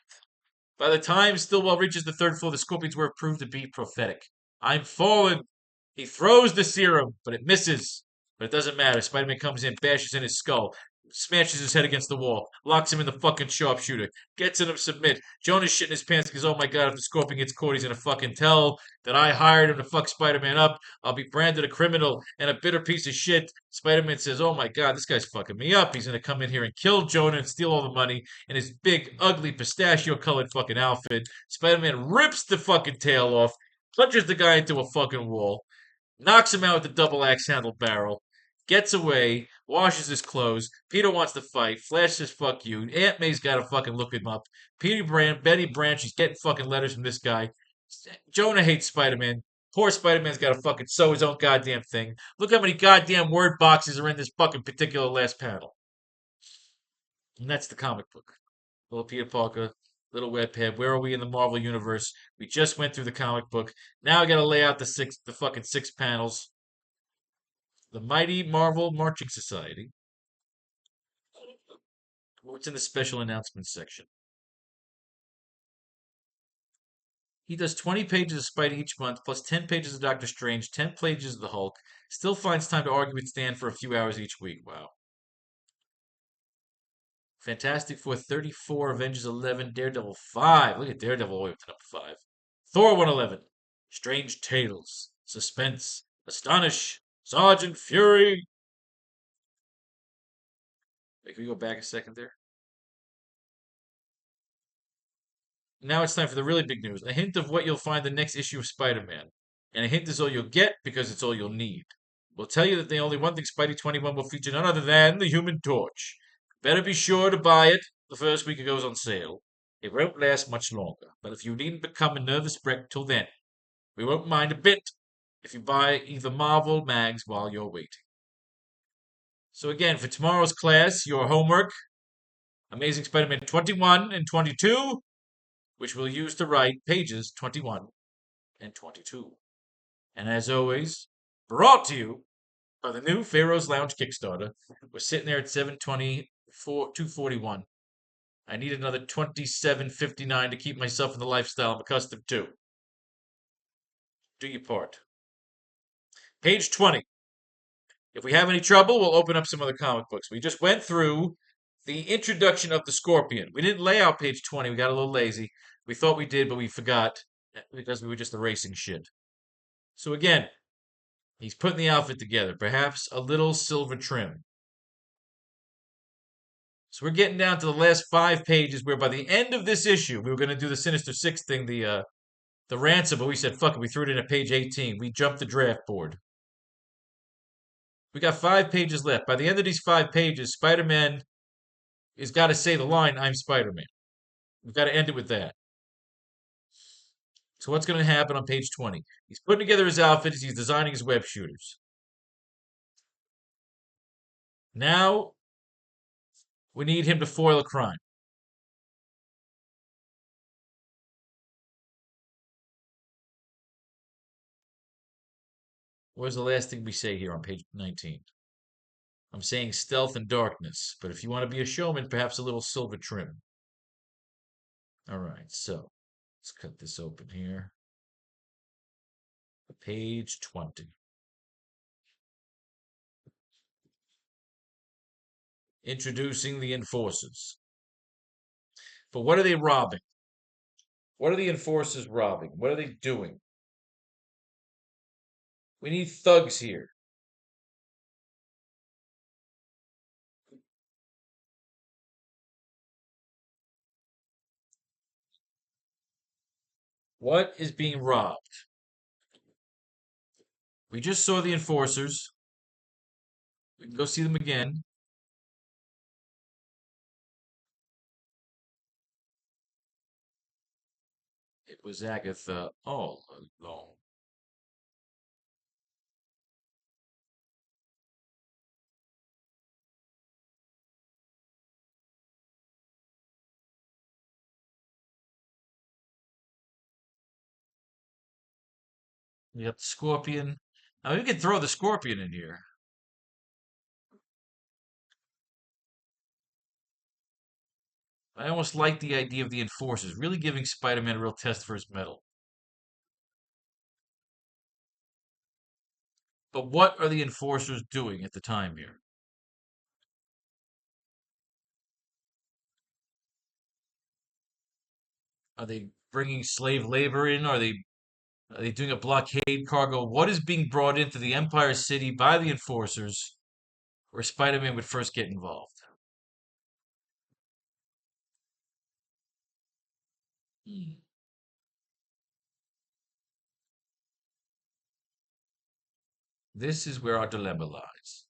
By the time Stillwell reaches the third floor, the Scorpion's word proved to be prophetic. "I'm fallen." He throws the serum, but it misses. But it doesn't matter. Spider-Man comes in, bashes in his skull, smashes his head against the wall, locks him in the fucking sharpshooter, gets him to submit. Jonah's shitting his pants because, oh my god, if the Scorpion gets caught, he's gonna fucking tell that I hired him to fuck Spider-Man up. I'll be branded a criminal and a bitter piece of shit. Spider-Man says, oh my god, this guy's fucking me up. He's gonna come in here and kill Jonah and steal all the money in his big, ugly, pistachio-colored fucking outfit. Spider-Man rips the fucking tail off, punches the guy into a fucking wall, knocks him out with the double axe handle barrel, gets away, washes his clothes. Peter wants to fight. Flash says, fuck you. Aunt May's got to fucking look him up. Betty Brand, she's getting fucking letters from this guy. Jonah hates Spider-Man. Poor Spider-Man's got to fucking sew his own goddamn thing. Look how many goddamn word boxes are in this fucking particular last panel. And that's the comic book. Little Peter Parker, little webhead. Where are we in the Marvel universe? We just went through the comic book. Now I gotta lay out the fucking six panels. The Mighty Marvel Marching Society. What's in the special announcements section? He does 20 pages of Spidey each month, plus 10 pages of Doctor Strange, 10 pages of the Hulk. Still finds time to argue with Stan for a few hours each week. Wow. Fantastic Four 34, Avengers 11, Daredevil 5. Look at Daredevil all the way up to number 5. Thor 111. Strange Tales. Suspense. Astonish. Sergeant Fury. Wait, can we go back a second there? Now it's time for the really big news. A hint of what you'll find the next issue of Spider-Man. And a hint is all you'll get because it's all you'll need. We'll tell you that the only one thing Spidey 21 will feature none other than the Human Torch. Better be sure to buy it the first week it goes on sale. It won't last much longer, but if you needn't become a nervous wreck till then, we won't mind a bit if you buy either Marvel mags while you're waiting. So again, for tomorrow's class, your homework, Amazing Spider-Man 21 and 22, which we'll use to write pages 21 and 22. And as always, brought to you by the new Faro's Lounge Kickstarter. We're sitting there at 241. I need another 27.59 to keep myself in the lifestyle I'm accustomed to. Do your part. Page 20. If we have any trouble, we'll open up some other comic books. We just went through the introduction of the Scorpion. We didn't lay out page 20. We got a little lazy. We thought we did, but we forgot because we were just erasing shit. So again, he's putting the outfit together. Perhaps a little silver trim. So we're getting down to the last 5 pages where by the end of this issue, we were going to do the Sinister Six thing, the ransom, but we said, fuck it, we threw it in at page 18. We jumped the draft board. We got 5 pages left. By the end of these 5 pages, Spider-Man has got to say the line, I'm Spider-Man. We've got to end it with that. So what's going to happen on page 20? He's putting together his outfit as he's designing his web shooters. Now, we need him to foil a crime. Where's the last thing we say here on page 19? I'm saying stealth and darkness, but if you want to be a showman, perhaps a little silver trim. All right, so let's cut this open here. Page 20. Introducing the enforcers. But what are they robbing? What are the enforcers robbing? What are they doing? We need thugs here. What is being robbed? We just saw the enforcers. We can go see them again. It was Agatha all along. You got the scorpion. Now we could throw the scorpion in here. I almost like the idea of the enforcers, really giving Spider-Man a real test for his mettle. But what are the enforcers doing at the time here? Are they bringing slave labor in? Are they doing a blockade cargo? What is being brought into the Empire City by the enforcers where Spider-Man would first get involved? Hmm. This is where our dilemma lies.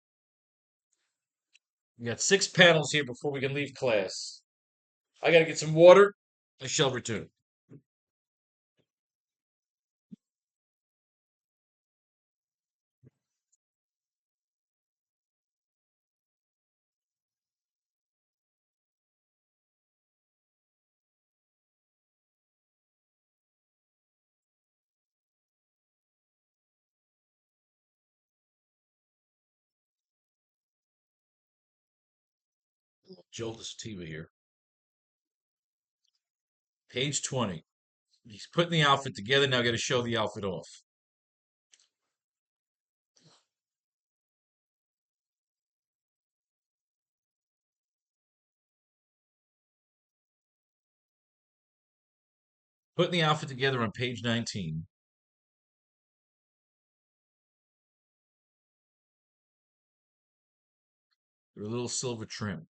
We got 6 panels here before we can leave class. I gotta get some water. I shall return. Joel Sativa here. Page 20. He's putting the outfit together. Now I gotta show the outfit off. Putting the outfit together on page 19. With a little silver trim.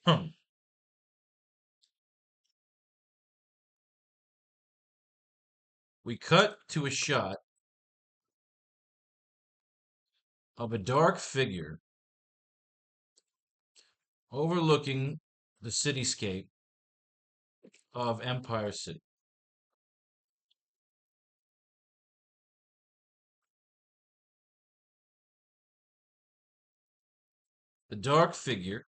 Hmm. We cut to a shot of a dark figure overlooking the cityscape of Empire City. The dark figure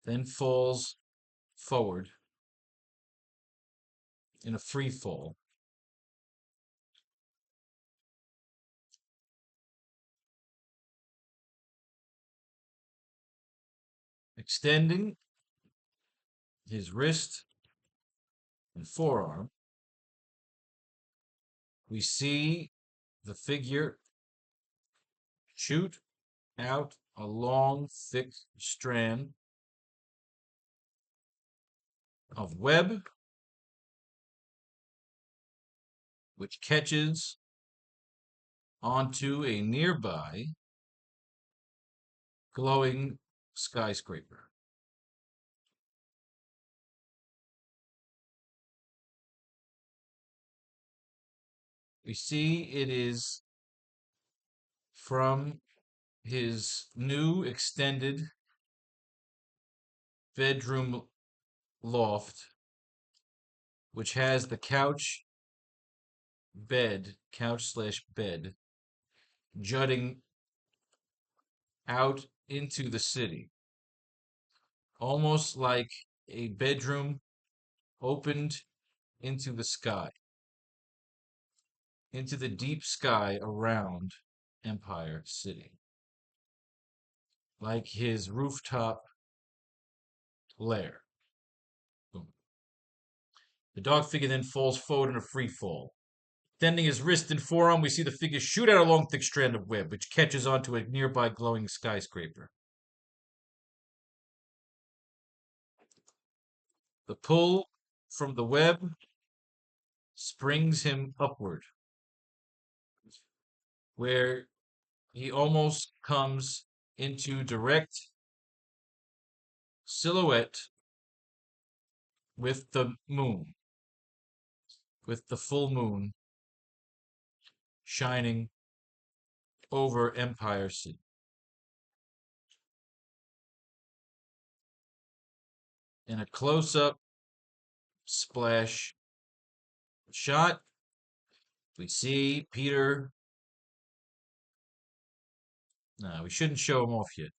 then falls forward in a free fall, extending his wrist and forearm. We see the figure shoot out a long, thick strand of web, which catches onto a nearby glowing skyscraper. We see it is from his new extended bedroom loft, which has the couch/bed, jutting out into the city, almost like a bedroom opened into the sky, into the deep sky around Empire City, like his rooftop lair. Boom. The dog figure then falls forward in a free fall. Extending his wrist and forearm, we see the figure shoot out a long, thick strand of web, which catches onto a nearby glowing skyscraper. The pull from the web springs him upward, where he almost comes into direct silhouette with the moon, with the full moon shining over Empire City. In a close-up splash shot, we see Peter. No, we shouldn't show him off yet.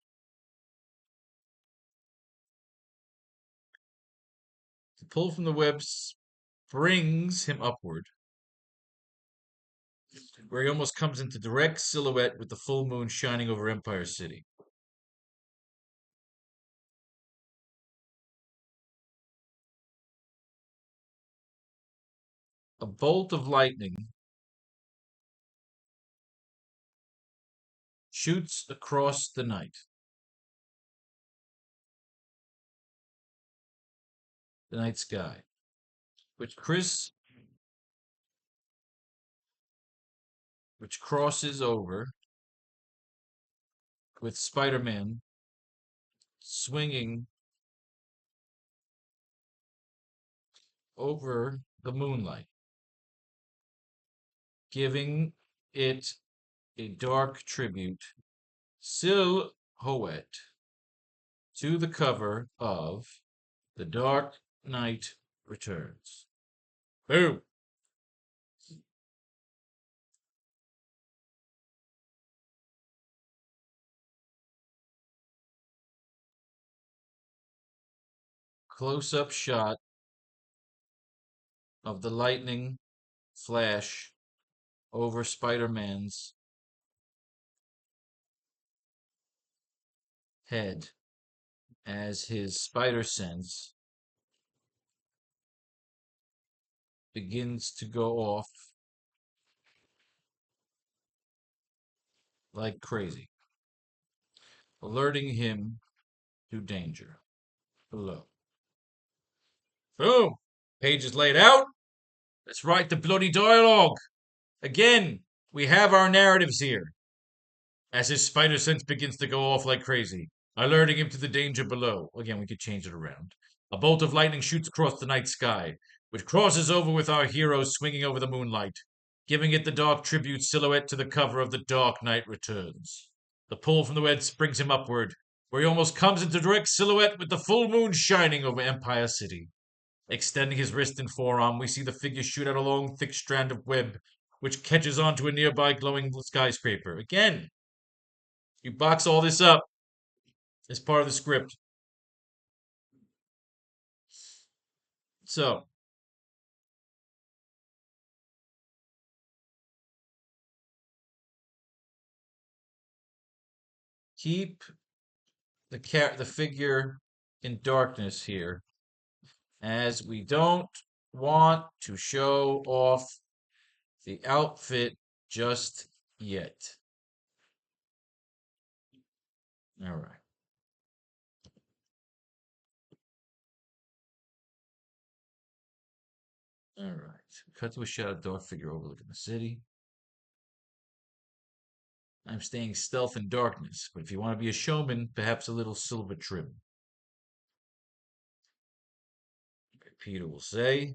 The pull from the web springs him upward, where he almost comes into direct silhouette with the full moon shining over Empire City. A bolt of lightning shoots across the night. The night sky, which crosses over with Spider-Man swinging over the moonlight, giving it a dark tribute silhouette to the cover of The Dark Knight Returns. Boom! Close-up shot of the lightning flash over Spider-Man's head as his spider sense begins to go off like crazy, alerting him to danger below. Boom! Page is laid out. Let's write the bloody dialogue. Again, we have our narratives here. As his spider sense begins to go off like crazy, alerting him to the danger below. Again, we could change it around. A bolt of lightning shoots across the night sky, which crosses over with our hero swinging over the moonlight, giving it the dark tribute silhouette to the cover of The Dark Knight Returns. The pull from the web springs him upward, where he almost comes into direct silhouette with the full moon shining over Empire City. Extending his wrist and forearm, we see the figure shoot out a long, thick strand of web, which catches onto a nearby glowing skyscraper. Again, you box all this up as part of the script. So, keep the figure in darkness here, as we don't want to show off the outfit just yet. All right. All right. Cut to a shot of dark figure overlooking the city. I'm staying stealth in darkness, but if you want to be a showman, perhaps a little silver trim. Peter will say.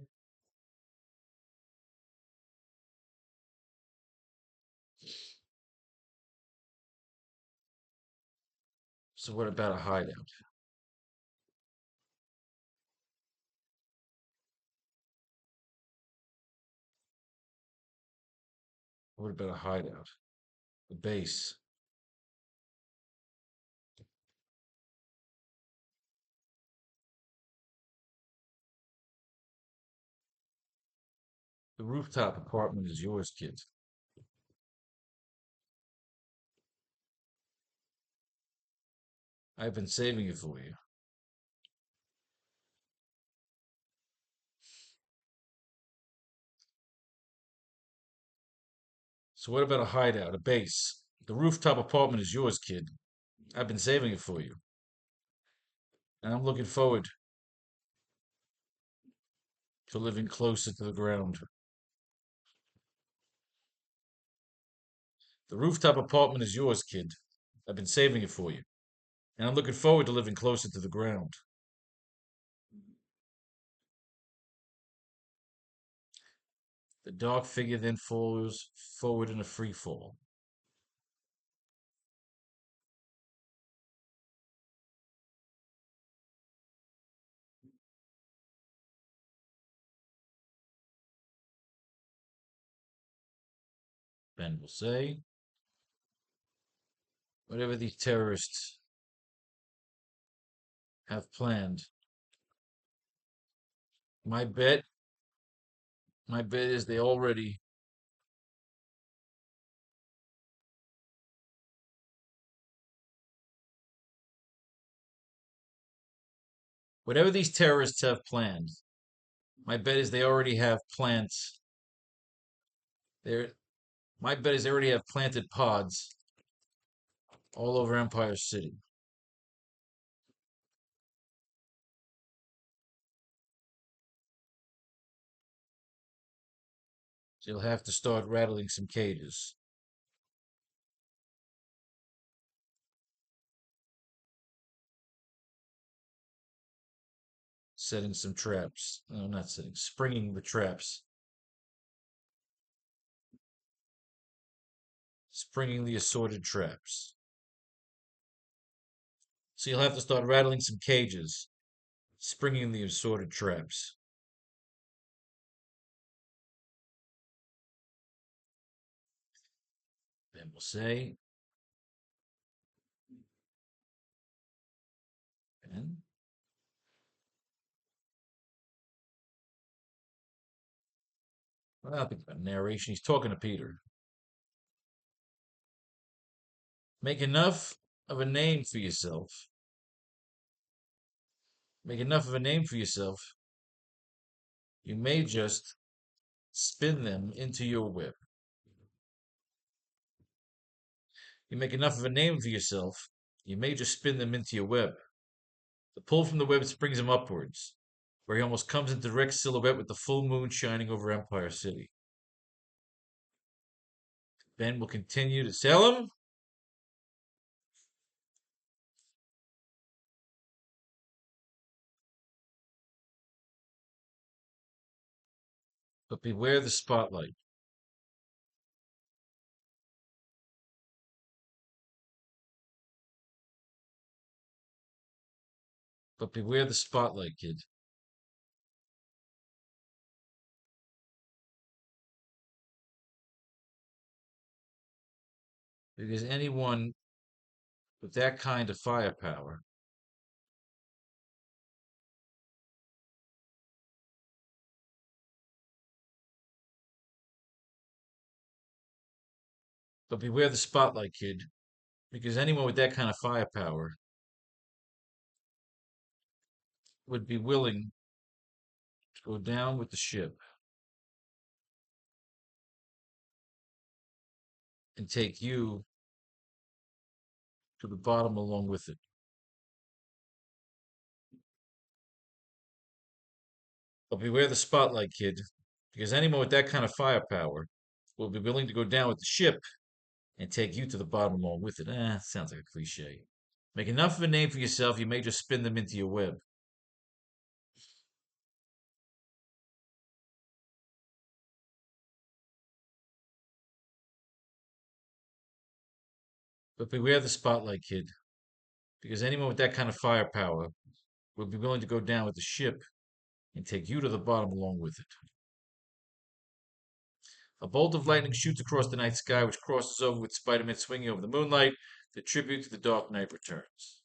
So what about a hideout? What about a hideout? The base. The rooftop apartment is yours, kid. I've been saving it for you. So what about a hideout, a base? The rooftop apartment is yours, kid. I've been saving it for you. And I'm looking forward to living closer to the ground. The rooftop apartment is yours, kid. I've been saving it for you. And I'm looking forward to living closer to the ground. The dark figure then falls forward in a free fall. Ben will say, whatever these terrorists have planned, my bet, my bet is they already, whatever these terrorists have planned, my bet is they already have plants. There, my bet is they already have planted pods all over Empire City. So you'll have to start rattling some cages, setting some traps. No, not setting, springing the traps, springing the assorted traps. So you'll have to start rattling some cages, springing the assorted traps. Then we'll say, and well, I think about narration. He's talking to Peter. Make enough of a name for yourself. Make enough of a name for yourself. You may just spin them into your web. You make enough of a name for yourself. You may just spin them into your web. The pull from the web springs him upwards, where he almost comes into direct silhouette with the full moon shining over Empire City. Ben will continue to sell him. But beware the spotlight. But beware the spotlight, kid. Because anyone with that kind of firepower, but beware the spotlight, kid. Because anyone with that kind of firepower would be willing to go down with the ship and take you to the bottom along with it. But beware the spotlight, kid. Because anyone with that kind of firepower will be willing to go down with the ship and take you to the bottom along with it. Sounds like a cliche. Make enough of a name for yourself, you may just spin them into your web. But beware the spotlight, kid. Because anyone with that kind of firepower will be willing to go down with the ship and take you to the bottom along with it. A bolt of lightning shoots across the night sky, which crosses over with Spider-Man swinging over the moonlight. The tribute to the Dark Knight returns.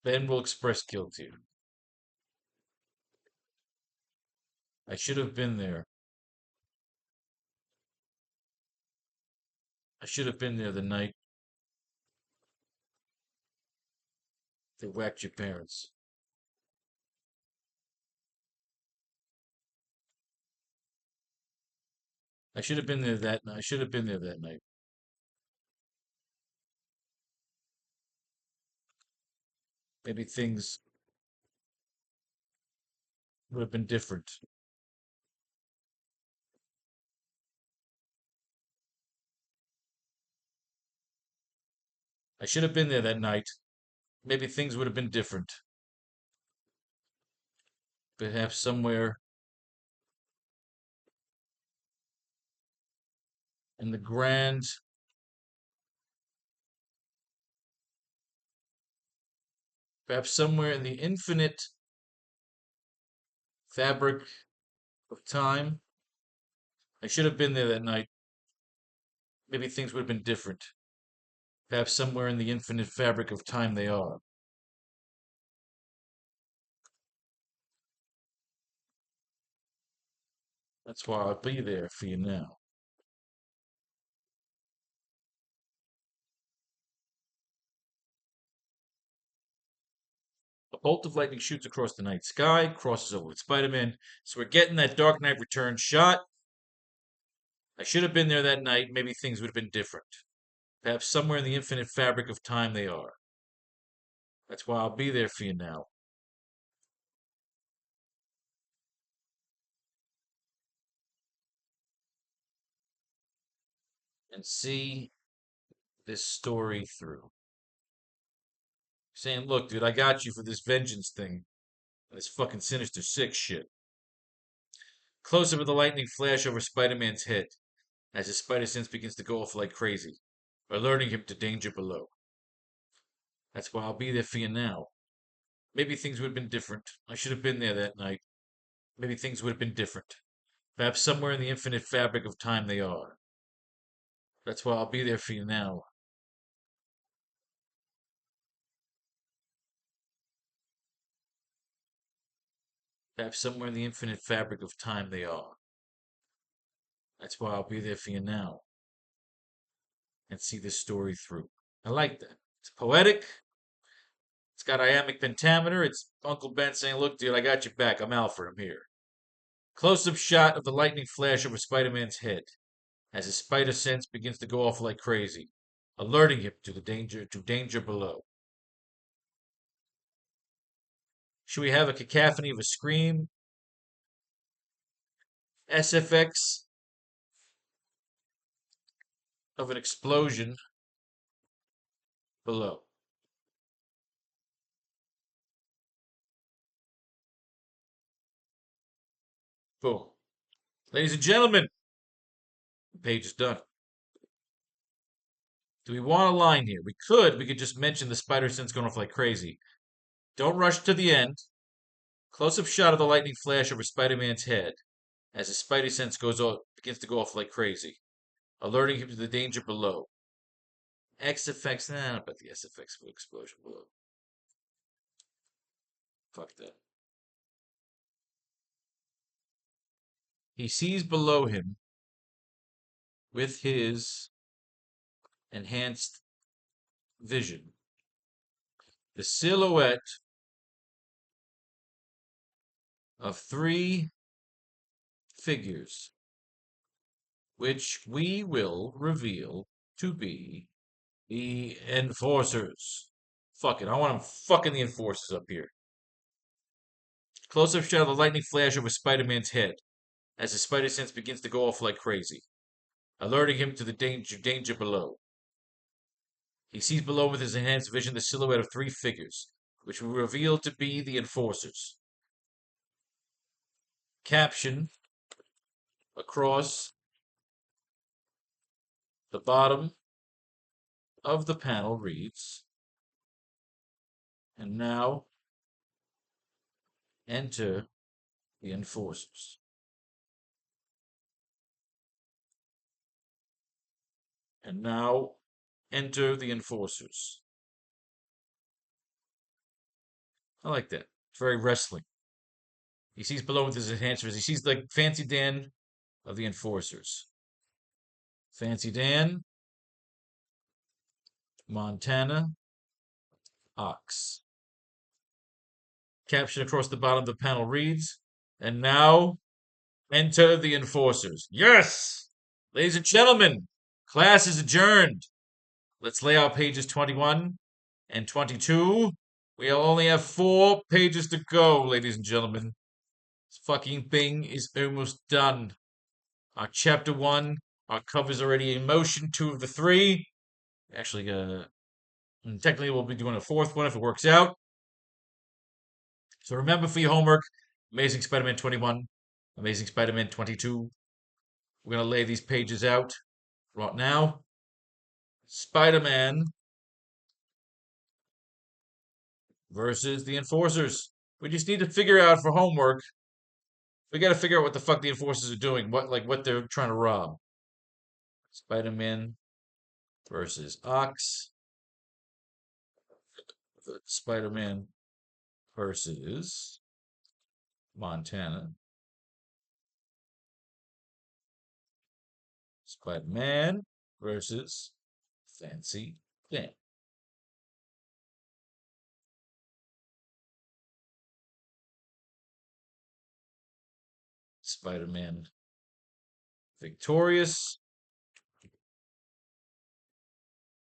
Ben will express guilt here. I should have been there. I should have been there the night They whacked your parents. I should have been there that night. I should have been there that night. Maybe things would have been different. I should have been there that night. Maybe things would have been different. Perhaps somewhere in the grand, perhaps somewhere in the infinite fabric of time. I should have been there that night. Maybe things would have been different. Perhaps somewhere in the infinite fabric of time they are. That's why I'll be there for you now. A bolt of lightning shoots across the night sky, crosses over with Spider-Man. So we're getting that Dark Knight Returns shot. I should have been there that night. Maybe things would have been different. Perhaps somewhere in the infinite fabric of time they are. That's why I'll be there for you now. And see this story through. Saying, look, dude, I got you for this vengeance thing. This fucking Sinister Six shit. Close up of the lightning flash over Spider-Man's head as his spider sense begins to go off like crazy, alerting him to danger below. That's why I'll be there for you now. Maybe things would have been different. I should have been there that night. Maybe things would have been different. Perhaps somewhere in the infinite fabric of time they are. That's why I'll be there for you now. Perhaps somewhere in the infinite fabric of time they are. That's why I'll be there for you now. And see this story through. I like that. It's poetic. It's got iambic pentameter. It's Uncle Ben saying, look, dude, I got your back. I'm Alfred. I'm here. Close up shot of the lightning flash over Spider Man's head as his spider sense begins to go off like crazy, alerting him to danger below. Should we have a cacophony of a scream? SFX of an explosion below. Boom. Ladies and gentlemen, the page is done. Do we want a line here? We could. We could just mention the spider sense going off like crazy. Don't rush to the end. Close up shot of the lightning flash over Spider Man's head as his spidey sense begins to go off like crazy, alerting him to the danger below. X effects, nah, not about the S effects of explosion below. Fuck that. He sees below him with his enhanced vision the silhouette of three figures, which we will reveal to be the enforcers. Fuck it, I want them fucking the enforcers up here. Close up shot of the lightning flash over Spider Man's head as his spider sense begins to go off like crazy, alerting him to the danger below. He sees below with his enhanced vision the silhouette of three figures, which will reveal to be the enforcers. Caption across the bottom of the panel reads, and now enter the enforcers. And now enter the enforcers. I like that. It's very wrestling. He sees below with his enhancers. He sees like Fancy Dan of the enforcers. Fancy Dan, Montana, Ox. Caption across the bottom of the panel reads, and now enter the enforcers. Yes! Ladies and gentlemen, class is adjourned. Let's lay out pages 21 and 22. We'll only have 4 pages to go, ladies and gentlemen. This fucking thing is almost done. Our chapter 1, our cover's already in motion, 2 of the 3. Actually, technically we'll be doing a 4th one if it works out. So remember for your homework, Amazing Spider-Man 21, Amazing Spider-Man 22. We're going to lay these pages out right now. Spider-Man versus the Enforcers. We just need to figure out for homework. We got to figure out what the fuck the Enforcers are doing. What they're trying to rob. Spider-Man versus Ox. Spider-Man versus Montana. Spider-Man versus Fancy Dan. Spider-Man victorious,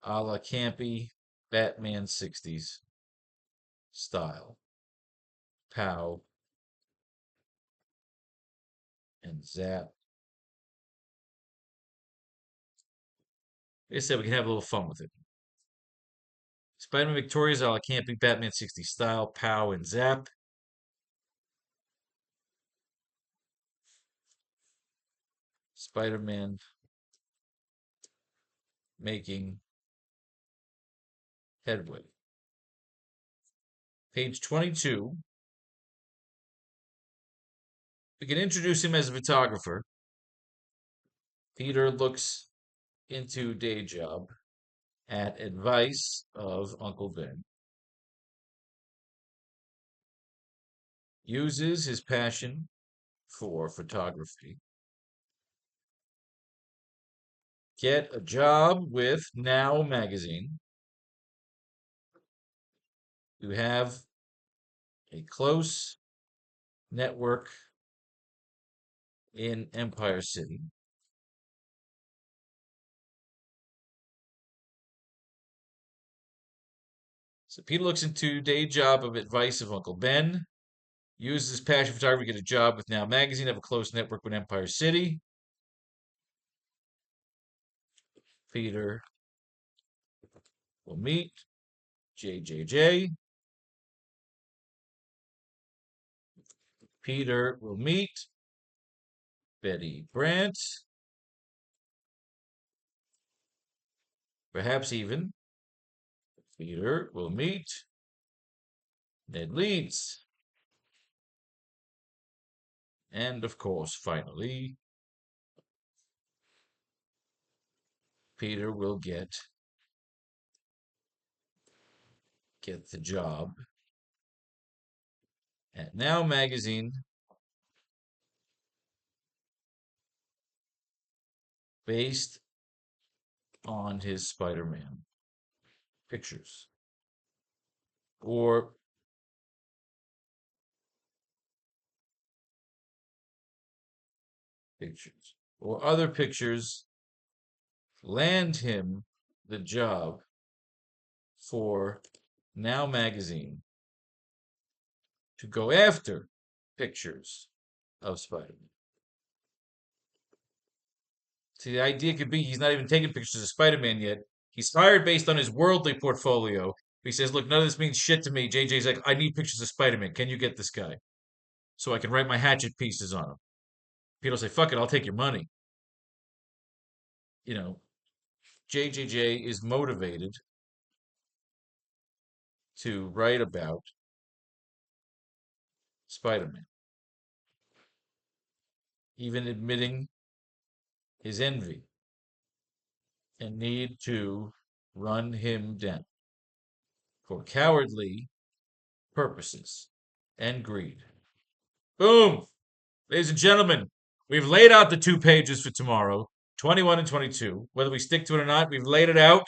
a la campy Batman 60s style. Pow and zap. Like I said, we can have a little fun with it. Spider-Man victorious, a la campy Batman 60s style. Pow and zap. Spider-Man making headway. Page 22. We can introduce him as a photographer. Peter looks into day job at advice of Uncle Ben. Uses his passion for photography. Get a job with Now magazine. You have a close network in Empire City. So Peter looks into day job of advice of Uncle Ben. Uses his passion for photography to get a job with Now magazine. Have a close network with Empire City. Peter will meet JJJ. Peter will meet Betty Brant. Perhaps even Peter will meet Ned Leeds. And of course, finally, Peter will get the job at Now magazine based on his Spider-Man pictures or other pictures land him the job for Now magazine to go after pictures of Spider-Man. See, the idea could be he's not even taking pictures of Spider-Man yet. He's hired based on his worldly portfolio. He says, look, none of this means shit to me. JJ's like, I need pictures of Spider-Man. Can you get this guy? So I can write my hatchet pieces on him. Peter will say, fuck it, I'll take your money. You know, JJJ is motivated to write about Spider-Man, even admitting his envy and need to run him down for cowardly purposes and greed. Boom! Ladies and gentlemen, we've laid out the 2 pages for tomorrow, 21 and 22. Whether we stick to it or not, we've laid it out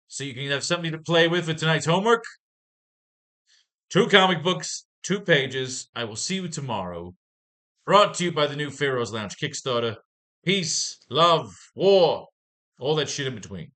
so you can have something to play with for tonight's homework. 2 comic books, 2 pages. I will see you tomorrow. Brought to you by the new Pharaoh's Lounge Kickstarter. Peace, love, war, all that shit in between.